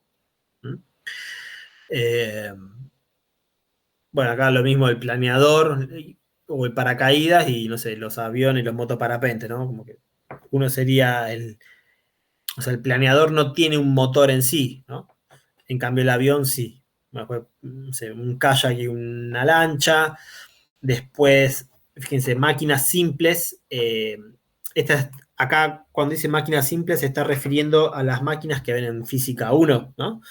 Bueno, acá lo mismo el planeador o el paracaídas y, no sé, los aviones, los motoparapentes, ¿no? Como que uno sería o sea, el planeador no tiene un motor en sí, ¿no? En cambio el avión sí. No sé, un kayak y una lancha. Después, fíjense, máquinas simples. acá cuando dice máquinas simples se está refiriendo a las máquinas que ven en física 1, ¿no?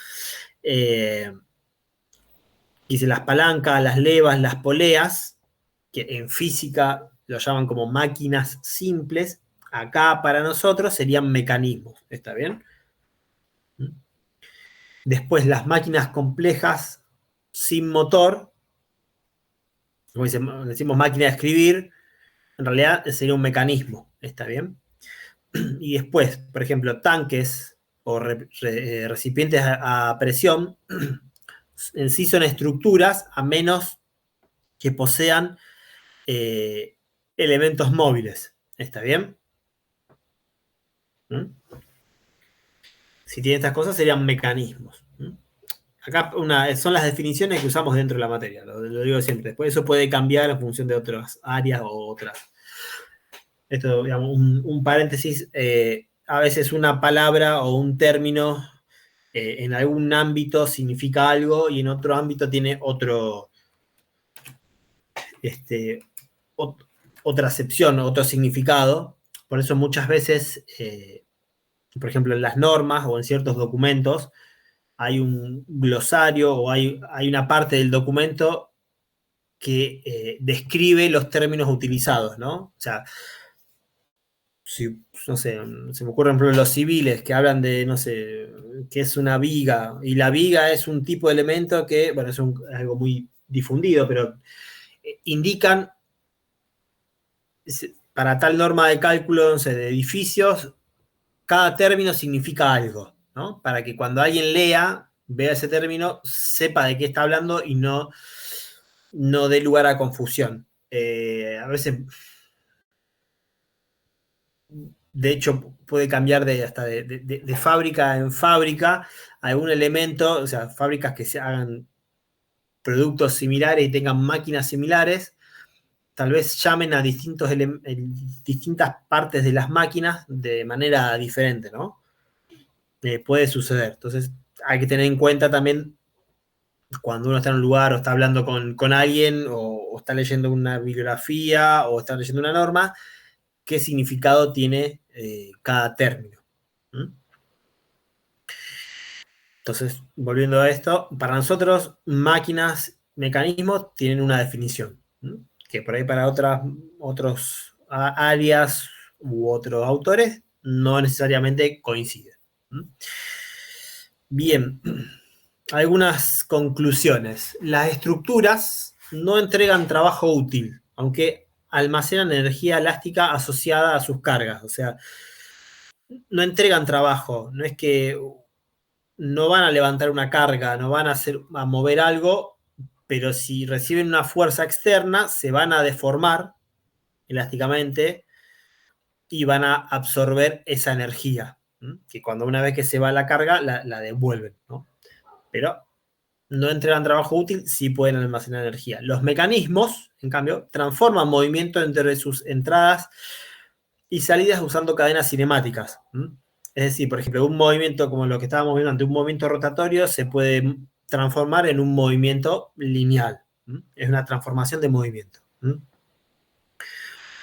Dice las palancas, las levas, las poleas, que en física lo llaman como máquinas simples, acá para nosotros serían mecanismos, ¿está bien? Después las máquinas complejas sin motor, como decimos máquina de escribir, en realidad sería un mecanismo, ¿está bien? Y después, por ejemplo, tanques o recipientes a presión, en sí son estructuras a menos que posean elementos móviles, ¿está bien? Si tienen estas cosas serían mecanismos. Acá son las definiciones que usamos dentro de la materia, lo digo siempre. Después eso puede cambiar en función de otras áreas o otras. Esto, digamos, un paréntesis, a veces una palabra o un término en algún ámbito significa algo y en otro ámbito tiene otra acepción, otro significado. Por eso muchas veces, por ejemplo, en las normas o en ciertos documentos, hay un glosario o hay una parte del documento que describe los términos utilizados, ¿no? O sea, si, no sé, se me ocurren, por ejemplo, los civiles que hablan de, no sé, que es una viga, y la viga es un tipo de elemento que, bueno, es algo muy difundido, pero indican, para tal norma de cálculo, no sé, de edificios, cada término significa algo, ¿no? Para que cuando alguien lea, vea ese término, sepa de qué está hablando y no dé lugar a confusión. A veces, de hecho, puede cambiar hasta de fábrica en fábrica algún elemento, o sea, fábricas que se hagan productos similares y tengan máquinas similares, tal vez llamen a distintas partes de las máquinas de manera diferente, ¿no? Puede suceder. Entonces, hay que tener en cuenta también cuando uno está en un lugar o está hablando con alguien o está leyendo una bibliografía o está leyendo una norma, qué significado tiene cada término. Entonces, volviendo a esto, para nosotros máquinas, mecanismos tienen una definición, que por ahí para otros áreas u otros autores no necesariamente coinciden. Bien, algunas conclusiones. Las estructuras no entregan trabajo útil, aunque almacenan energía elástica asociada a sus cargas. O sea, no entregan trabajo. No es que no van a levantar una carga, no van a mover algo, pero si reciben una fuerza externa, se van a deformar elásticamente y van a absorber esa energía, que cuando una vez que se va la carga, la devuelven, ¿no? Pero no entregan trabajo útil, sí pueden almacenar energía. Los mecanismos, en cambio, transforman movimiento entre sus entradas y salidas usando cadenas cinemáticas. Es decir, por ejemplo, un movimiento como lo que estábamos viendo ante un movimiento rotatorio se puede transformar en un movimiento lineal. Es una transformación de movimiento.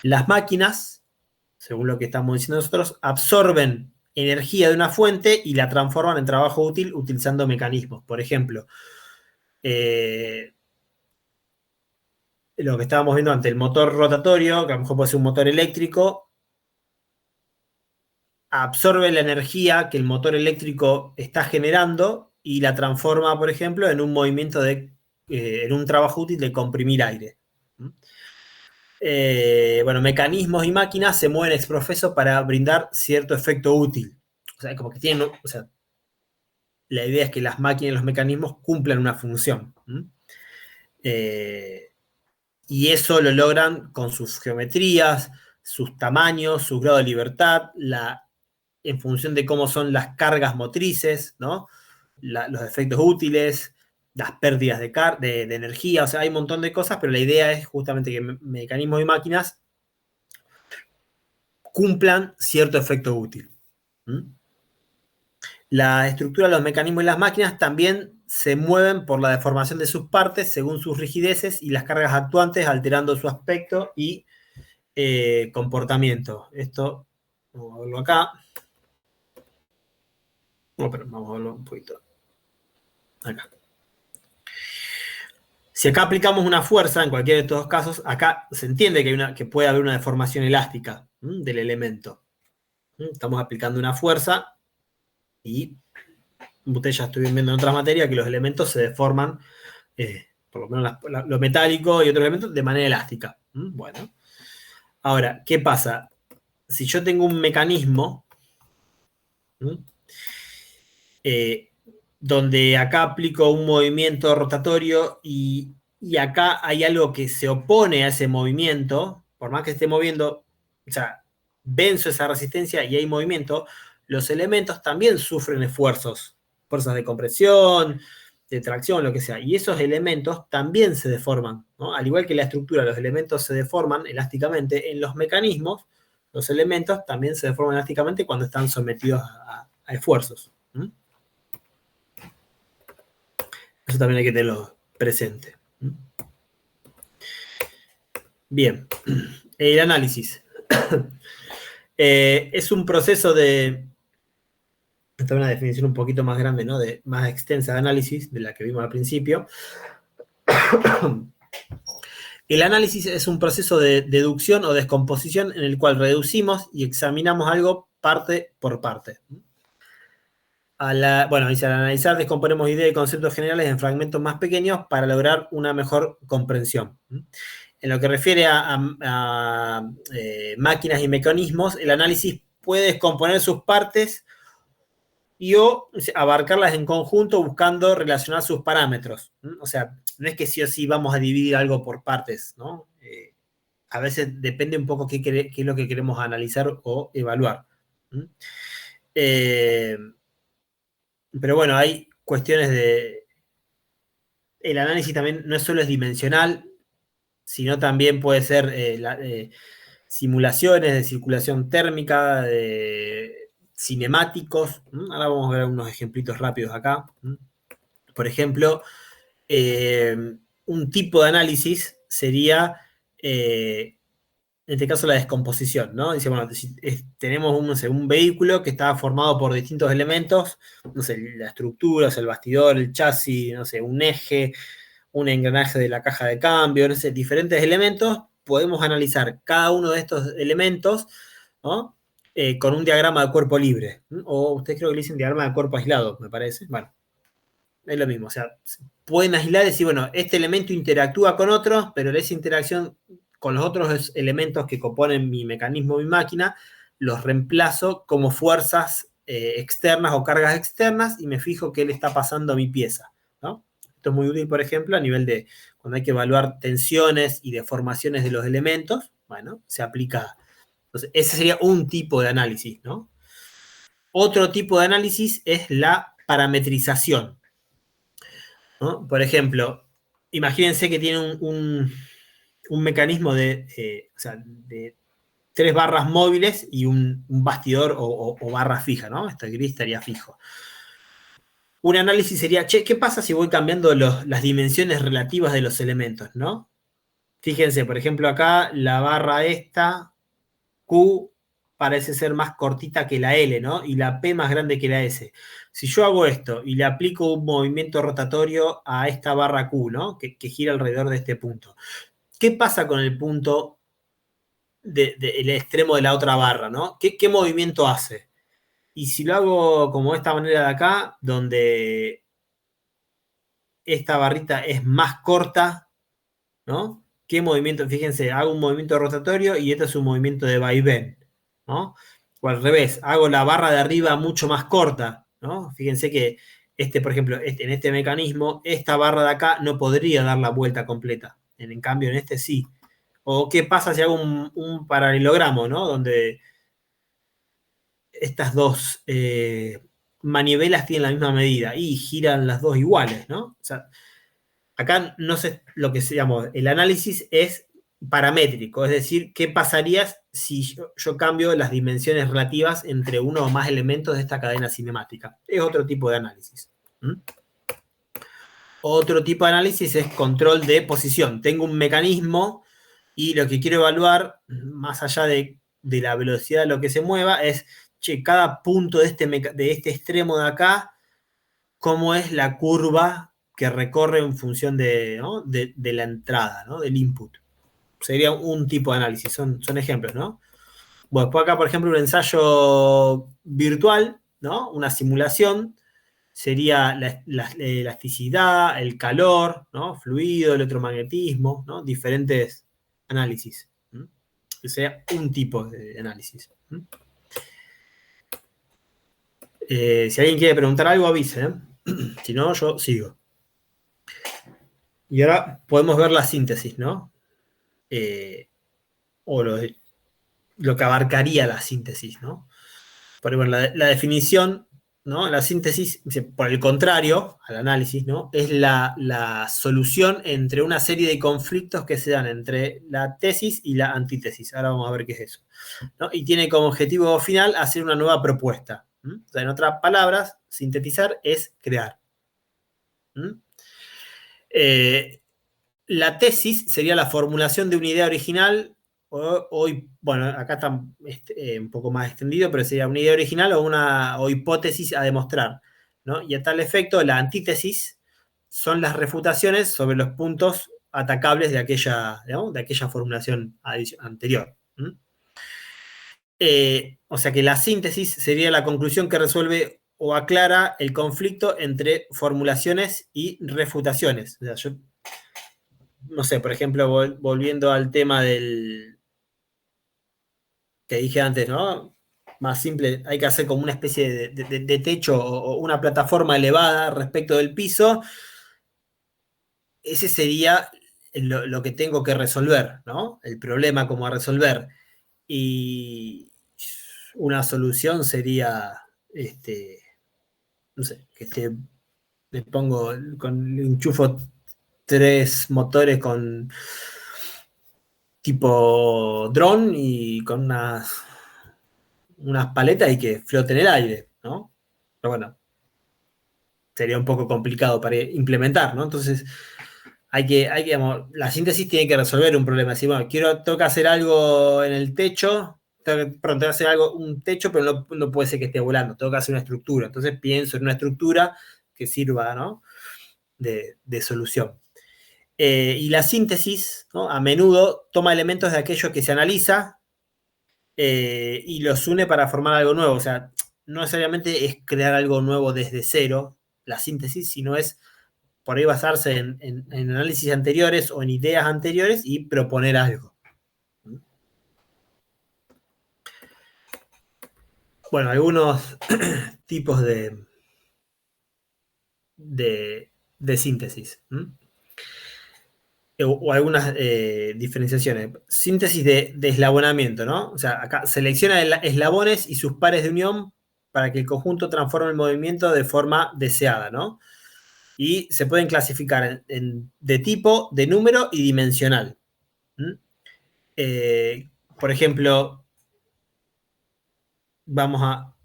Las máquinas, según lo que estamos diciendo nosotros, absorben energía de una fuente y la transforman en trabajo útil utilizando mecanismos. Por ejemplo, lo que estábamos viendo ante el motor rotatorio, que a lo mejor puede ser un motor eléctrico, absorbe la energía que el motor eléctrico está generando y la transforma, por ejemplo, en un movimiento en un trabajo útil de comprimir aire. Bueno, mecanismos y máquinas se mueven ex profeso para brindar cierto efecto útil. O sea, como que tienen, o sea, la idea es que las máquinas y los mecanismos cumplan una función. Y eso lo logran con sus geometrías, sus tamaños, su grado de libertad, en función de cómo son las cargas motrices, ¿no? Los efectos útiles, las pérdidas de energía, o sea, hay un montón de cosas, pero la idea es justamente que mecanismos y máquinas cumplan cierto efecto útil. La estructura de los mecanismos y las máquinas también se mueven por la deformación de sus partes según sus rigideces y las cargas actuantes, alterando su aspecto y comportamiento. Esto Vamos a verlo acá. No, pero vamos a verlo un poquito. Acá. Si acá aplicamos una fuerza, en cualquiera de estos dos casos, acá se entiende que puede haber una deformación elástica del elemento. Estamos aplicando una fuerza y ustedes ya estuvieron viendo en otras materias que los elementos se deforman, por lo menos lo metálico y otros elementos, de manera elástica. Bueno. Ahora, ¿qué pasa? Si yo tengo un mecanismo donde acá aplico un movimiento rotatorio y acá hay algo que se opone a ese movimiento, por más que esté moviendo, o sea, venzo esa resistencia y hay movimiento, los elementos también sufren esfuerzos, fuerzas de compresión, de tracción, lo que sea, y esos elementos también se deforman, ¿no? Al igual que la estructura, los elementos se deforman elásticamente, en los mecanismos, los elementos también se deforman elásticamente cuando están sometidos a esfuerzos. Eso también hay que tenerlo presente. Bien, el análisis. Es un proceso de... Esta es una definición un poquito más grande, ¿no? Más extensa de análisis, de la que vimos al principio. El análisis es un proceso de deducción o descomposición en el cual reducimos y examinamos algo parte por parte. Bueno, dice, al analizar descomponemos ideas y conceptos generales en fragmentos más pequeños para lograr una mejor comprensión. En lo que refiere a máquinas y mecanismos, el análisis puede descomponer sus partes o abarcarlas en conjunto buscando relacionar sus parámetros. O sea, no es que sí o sí vamos a dividir algo por partes, ¿no? A veces depende un poco qué es lo que queremos analizar o evaluar. Pero bueno, hay cuestiones de... El análisis también no solo es dimensional, sino también puede ser simulaciones de circulación térmica, de cinemáticos. Ahora vamos a ver unos ejemplitos rápidos acá. Por ejemplo, un tipo de análisis sería, en este caso, la descomposición, ¿no? Dice, bueno, si tenemos un vehículo que está formado por distintos elementos, no sé, la estructura, o sea, el bastidor, el chasis, no sé, un eje, un engranaje de la caja de cambio, no sé, diferentes elementos, podemos analizar cada uno de estos elementos, ¿no? Con un diagrama de cuerpo libre. O ustedes creo que le dicen diagrama de cuerpo aislado, me parece. Bueno, es lo mismo. O sea, pueden aislar y decir, bueno, este elemento interactúa con otros, pero esa interacción con los otros elementos que componen mi mecanismo, mi máquina, los reemplazo como fuerzas externas o cargas externas y me fijo qué le está pasando a mi pieza, ¿no? Esto es muy útil, por ejemplo, a nivel de cuando hay que evaluar tensiones y deformaciones de los elementos. Bueno, se aplica. Entonces, ese sería un tipo de análisis, ¿no? Otro tipo de análisis es la parametrización, ¿no? Por ejemplo, imagínense que tiene un mecanismo de 3 barras móviles y un bastidor o barra fija, ¿no? Este gris estaría fijo. Un análisis sería, ¿qué pasa si voy cambiando las dimensiones relativas de los elementos, ¿no? Fíjense, por ejemplo, acá la barra esta, Q, parece ser más cortita que la L, ¿no? Y la P más grande que la S. Si yo hago esto y le aplico un movimiento rotatorio a esta barra Q, ¿no? Que gira alrededor de este punto. ¿Qué pasa con el punto del extremo de la otra barra, ¿no? ¿Qué movimiento hace? Y si lo hago como de esta manera de acá, donde esta barrita es más corta, ¿no? ¿Qué movimiento? Fíjense, hago un movimiento rotatorio y este es un movimiento de vaivén, ¿no? O al revés, hago la barra de arriba mucho más corta, ¿no? Fíjense que por ejemplo, en este mecanismo, esta barra de acá no podría dar la vuelta completa. En cambio, en este sí. O qué pasa si hago un paralelogramo, ¿no? Donde estas dos manivelas tienen la misma medida y giran las dos iguales, ¿no? O sea, acá no sé lo que se llama, el análisis es paramétrico, es decir, ¿qué pasaría si yo cambio las dimensiones relativas entre uno o más elementos de esta cadena cinemática? Es otro tipo de análisis. Otro tipo de análisis es control de posición. Tengo un mecanismo y lo que quiero evaluar, más allá de de la velocidad de lo que se mueva es, che, cada punto de este extremo de acá, cómo es la curva que recorre en función ¿no? de la entrada, ¿no? Del input. Sería un tipo de análisis, son ejemplos, ¿no? Bueno, después acá, por ejemplo, un ensayo virtual, ¿no? Una simulación, sería la elasticidad, el calor, ¿no? Fluido, electromagnetismo, ¿no? Diferentes análisis. Que sea un tipo de análisis. Si alguien quiere preguntar algo, avise, ¿eh? Si no, yo sigo. Y ahora podemos ver la síntesis, ¿no? O lo que abarcaría la síntesis, ¿no? Por ejemplo, la definición, ¿no? La síntesis, por el contrario al análisis, ¿no? Es la solución entre una serie de conflictos que se dan entre la tesis y la antítesis. Ahora vamos a ver qué es eso, ¿no? Y tiene como objetivo final hacer una nueva propuesta. O sea, en otras palabras, sintetizar es crear. La tesis sería la formulación de una idea original, hoy, bueno, acá está un poco más extendido, pero sería una idea original o hipótesis a demostrar, ¿no? Y a tal efecto, la antítesis son las refutaciones sobre los puntos atacables de aquella, ¿no? De aquella formulación anterior. O sea que la síntesis sería la conclusión que resuelve o aclara el conflicto entre formulaciones y refutaciones. O sea, yo no sé, por ejemplo, volviendo al tema del que dije antes, ¿no? Más simple, hay que hacer como una especie de techo o una plataforma elevada respecto del piso. Ese sería lo que tengo que resolver, ¿no? El problema como a resolver. Y una solución sería, no sé, le enchufo 3 motores con tipo dron y con unas paletas y que floten en el aire, ¿no? Pero bueno, sería un poco complicado para implementar, ¿no? Entonces, digamos, la síntesis tiene que resolver un problema. Si, bueno, tengo que hacer algo en el techo, tengo que hacer un techo, pero no puede ser que esté volando, tengo que hacer una estructura. Entonces pienso en una estructura que sirva, ¿no? de solución. Y la síntesis, ¿no? A menudo toma elementos de aquello que se analiza y los une para formar algo nuevo. O sea, no necesariamente es crear algo nuevo desde cero, la síntesis, sino es por ahí basarse en análisis anteriores o en ideas anteriores y proponer algo. Bueno, algunos tipos de síntesis. O algunas diferenciaciones. Síntesis de eslabonamiento, ¿no? O sea, acá selecciona eslabones y sus pares de unión para que el conjunto transforme el movimiento de forma deseada, ¿no? Y se pueden clasificar de tipo, de número y dimensional. Por ejemplo, vamos a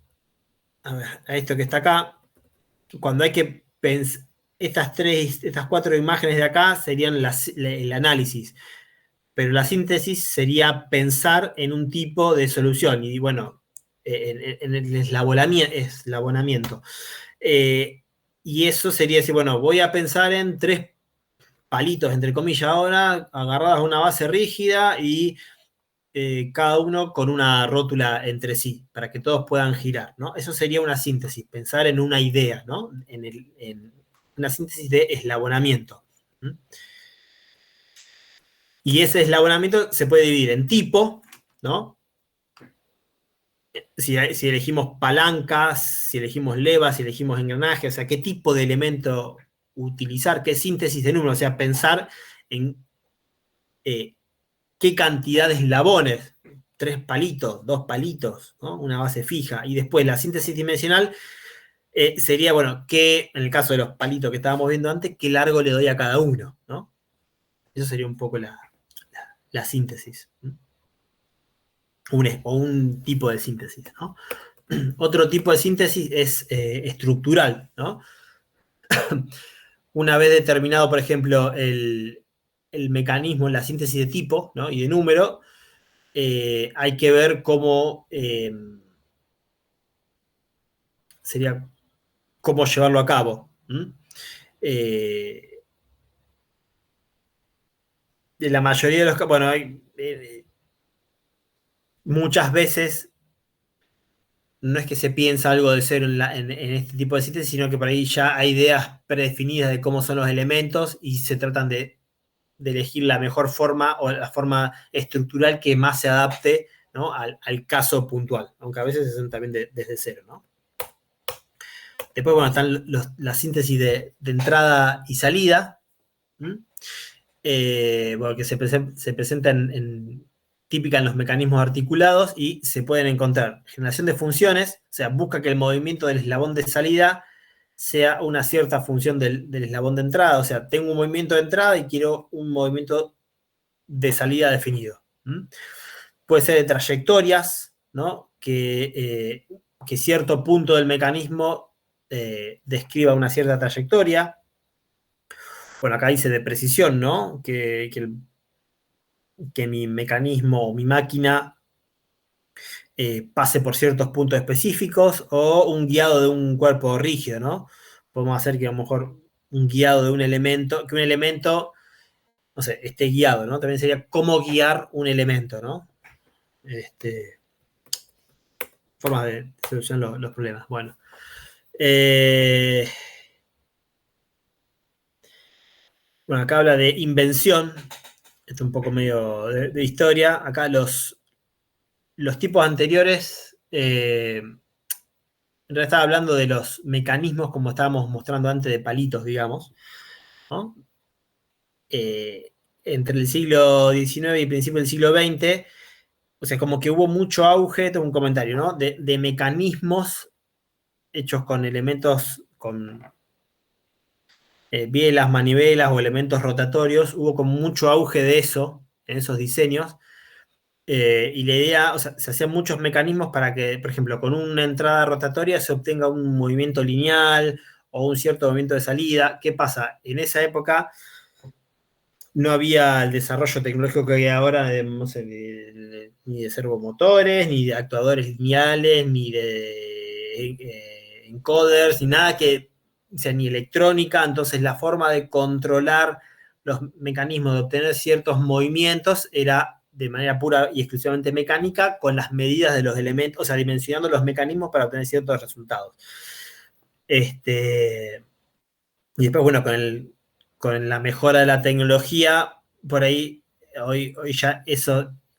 ver, a esto que está acá. Cuando hay que pensar, estas 4 imágenes de acá serían el análisis. Pero la síntesis sería pensar en un tipo de solución y bueno, en el eslabonamiento. Y eso sería decir, bueno, voy a pensar en 3 palitos, entre comillas, ahora, agarrados a una base rígida y cada uno con una rótula entre sí, para que todos puedan girar, ¿no? Eso sería una síntesis, pensar en una idea, ¿no? En una síntesis de eslabonamiento. Y ese eslabonamiento se puede dividir en tipo, ¿no? Si elegimos palancas, si elegimos levas, si elegimos engranajes, o sea, qué tipo de elemento utilizar, qué síntesis de números, o sea, pensar en qué cantidad de eslabones, 3 palitos, 2 palitos, ¿no? Una base fija. Y después la síntesis dimensional sería, bueno, en el caso de los palitos que estábamos viendo antes, qué largo le doy a cada uno, ¿no? Eso sería un poco la síntesis. Un tipo de síntesis, ¿no? Otro tipo de síntesis es estructural, ¿no? Una vez determinado, por ejemplo, el mecanismo, la síntesis de tipo, ¿no? Y de número, hay que ver cómo sería cómo llevarlo a cabo. De la mayoría de los casos, bueno, muchas veces no es que se piensa algo de cero en este tipo de síntesis, sino que por ahí ya hay ideas predefinidas de cómo son los elementos y se tratan de elegir la mejor forma o la forma estructural que más se adapte, ¿no? al caso puntual, aunque a veces se hacen también desde cero, ¿no? Después, bueno, están la síntesis de entrada y salida, bueno, que se presenta típica en los mecanismos articulados y se pueden encontrar generación de funciones, o sea, busca que el movimiento del eslabón de salida sea una cierta función del eslabón de entrada, o sea, tengo un movimiento de entrada y quiero un movimiento de salida definido. Puede ser de trayectorias, ¿no? Que cierto punto del mecanismo describa una cierta trayectoria. Bueno, acá dice de precisión, ¿no? Que mi mecanismo o mi máquina pase por ciertos puntos específicos, o un guiado de un cuerpo rígido, ¿no? Podemos hacer que a lo mejor un guiado de un elemento, que un elemento, no sé, esté guiado, ¿no? También sería cómo guiar un elemento, ¿no? Formas de solucionar los problemas. Bueno. Bueno, acá habla de invención. Esto es un poco medio de historia. Acá los tipos anteriores, en realidad estaba hablando de los mecanismos como estábamos mostrando antes de palitos, digamos, ¿no? Entre el siglo XIX y principio del siglo XX, o sea, como que hubo mucho auge, tengo un comentario, ¿no? De mecanismos hechos con elementos, con bielas, manivelas o elementos rotatorios. Hubo como mucho auge de eso, en esos diseños. Y la idea, o sea, se hacían muchos mecanismos para que, por ejemplo, con una entrada rotatoria se obtenga un movimiento lineal o un cierto movimiento de salida. ¿Qué pasa? En esa época no había el desarrollo tecnológico que hay ahora, no sé, ni de servomotores, ni de actuadores lineales, ni de encoders, ni nada que, o sea, ni electrónica. Entonces la forma de controlar los mecanismos, de obtener ciertos movimientos, era de manera pura y exclusivamente mecánica, con las medidas de los elementos, o sea, dimensionando los mecanismos para obtener ciertos resultados. Y después, bueno, con la mejora de la tecnología, por ahí, hoy ya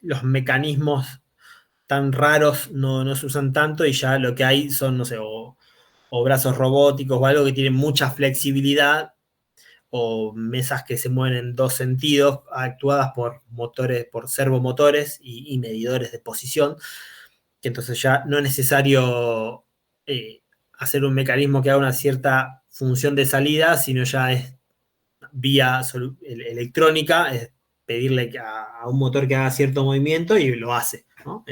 los mecanismos tan raros no se usan tanto, y ya lo que hay son, no sé, o brazos robóticos o algo que tienen mucha flexibilidad, o mesas que se mueven en dos sentidos, actuadas por motores, por servomotores y medidores de posición, que entonces ya no es necesario hacer un mecanismo que haga una cierta función de salida, sino ya es vía electrónica, es pedirle a un motor que haga cierto movimiento y lo hace, ¿no?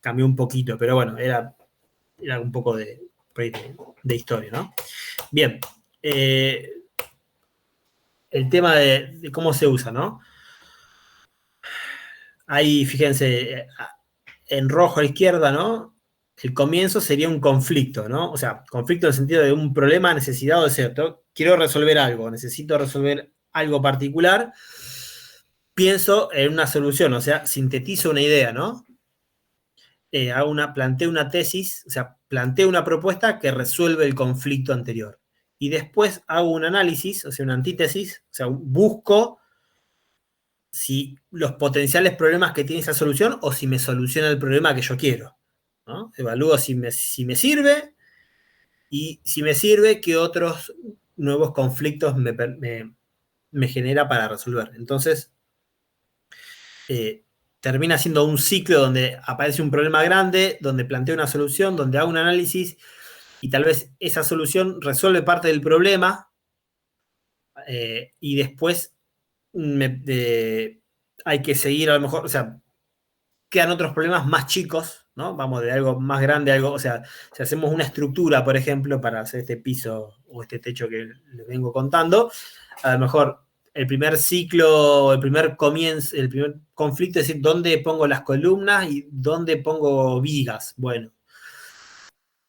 Cambió un poquito, pero bueno, era un poco de historia, ¿no? Bien. El tema de cómo se usa, ¿no? Ahí, fíjense, en rojo a la izquierda, ¿no? El comienzo sería un conflicto, ¿no? O sea, conflicto en el sentido de un problema, necesidad o deseo. Quiero resolver algo, necesito resolver algo particular, pienso en una solución, o sea, sintetizo una idea, ¿no? Planteo una tesis, o sea, planteo una propuesta que resuelve el conflicto anterior. Y después hago un análisis, o sea, una antítesis, o sea, busco si los potenciales problemas que tiene esa solución o si me soluciona el problema que yo quiero, ¿no? Evalúo si me sirve, y si me sirve, qué otros nuevos conflictos me genera para resolver. Entonces, termina siendo un ciclo donde aparece un problema grande, donde planteo una solución, donde hago un análisis, y tal vez esa solución resuelve parte del problema, y después hay que seguir a lo mejor, o sea, quedan otros problemas más chicos, ¿no? Vamos de algo más grande a algo, o sea, si hacemos una estructura, por ejemplo, para hacer este piso o este techo que les vengo contando, a lo mejor el primer ciclo, el primer comienzo, el primer conflicto es decir, ¿dónde pongo las columnas y dónde pongo vigas? Bueno,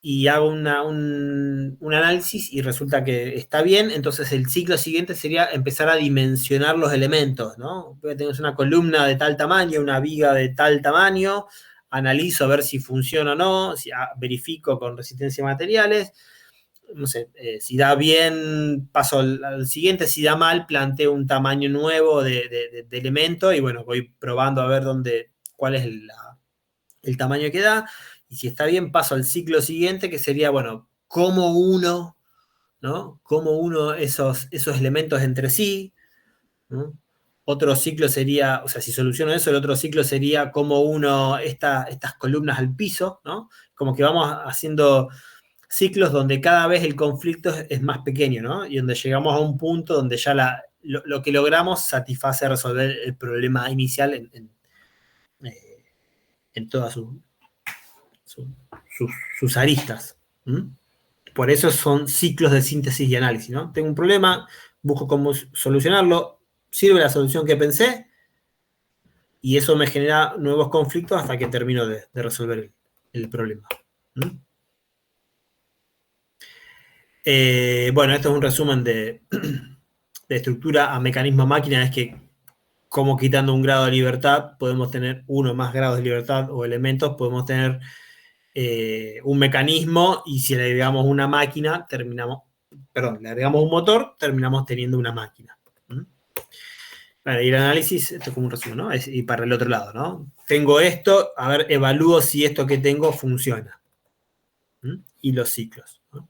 y hago un análisis y resulta que está bien, entonces el ciclo siguiente sería empezar a dimensionar los elementos, ¿no? Tengo una columna de tal tamaño, una viga de tal tamaño, analizo a ver si funciona o no, verifico con resistencia a materiales, no sé, si da bien, paso al siguiente, si da mal, planteo un tamaño nuevo de elemento y bueno, voy probando a ver cuál es el tamaño que da, y si está bien, paso al ciclo siguiente, que sería, bueno, cómo uno, ¿no? Cómo uno esos elementos entre sí, ¿no? Otro ciclo sería, o sea, si soluciono eso, el otro ciclo sería cómo uno estas columnas al piso, ¿no? Como que vamos haciendo ciclos donde cada vez el conflicto es más pequeño, ¿no? Y donde llegamos a un punto donde ya lo que logramos satisface resolver el problema inicial en todas sus aristas. ¿Mm? Por eso son ciclos de síntesis y análisis, ¿no? Tengo un problema, busco cómo solucionarlo, sirve la solución que pensé, y eso me genera nuevos conflictos hasta que termino de resolver el problema. ¿Mm? Bueno, esto es un resumen de estructura a mecanismo máquina, es que como quitando un grado de libertad podemos tener uno más grados de libertad o elementos, podemos tener un mecanismo, y si le agregamos una máquina, le agregamos un motor, terminamos teniendo una máquina. ¿Mm? Bueno, y el análisis, esto es como un resumen, ¿no? Y para el otro lado, ¿no? Tengo esto, a ver, evalúo si esto que tengo funciona. ¿Mm? Y los ciclos, ¿no?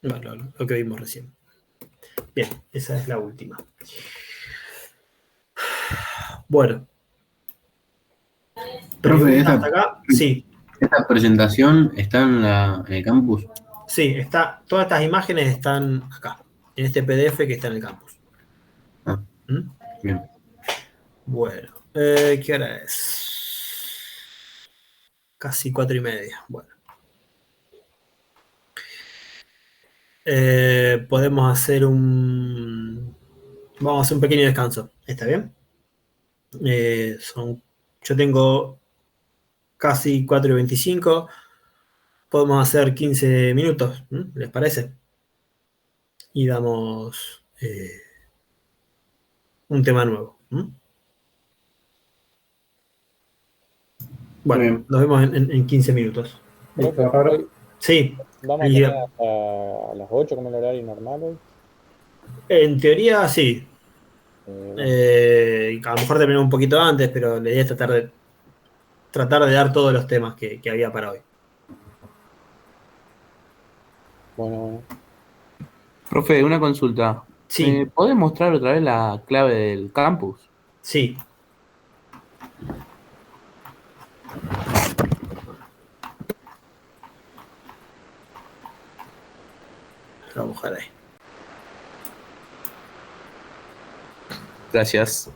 Bueno, lo que vimos recién. Bien, esa es la última. Bueno. Profe, ¿Hasta acá? Sí. ¿esta presentación está en el campus? Sí, todas estas imágenes están acá, en este PDF que está en el campus. Ah, ¿Mm? bien. Bueno, ¿qué hora es? Casi 4:30. Bueno. Podemos hacer Vamos a hacer un pequeño descanso. ¿Está bien? Yo tengo casi 4:25. Podemos hacer 15 minutos, ¿no? ¿Les parece? Y damos un tema nuevo. ¿No? Bueno, nos vemos en 15 minutos. Profe, Sí. ¿Vamos a tener hasta las 8 como el horario normal hoy? En teoría, sí. A lo mejor terminó un poquito antes, pero la idea es tratar de dar todos los temas que había para hoy. Bueno. Profe, una consulta. Sí. ¿Me podés mostrar otra vez la clave del campus? Sí. Vamos a buscar ahí. Gracias.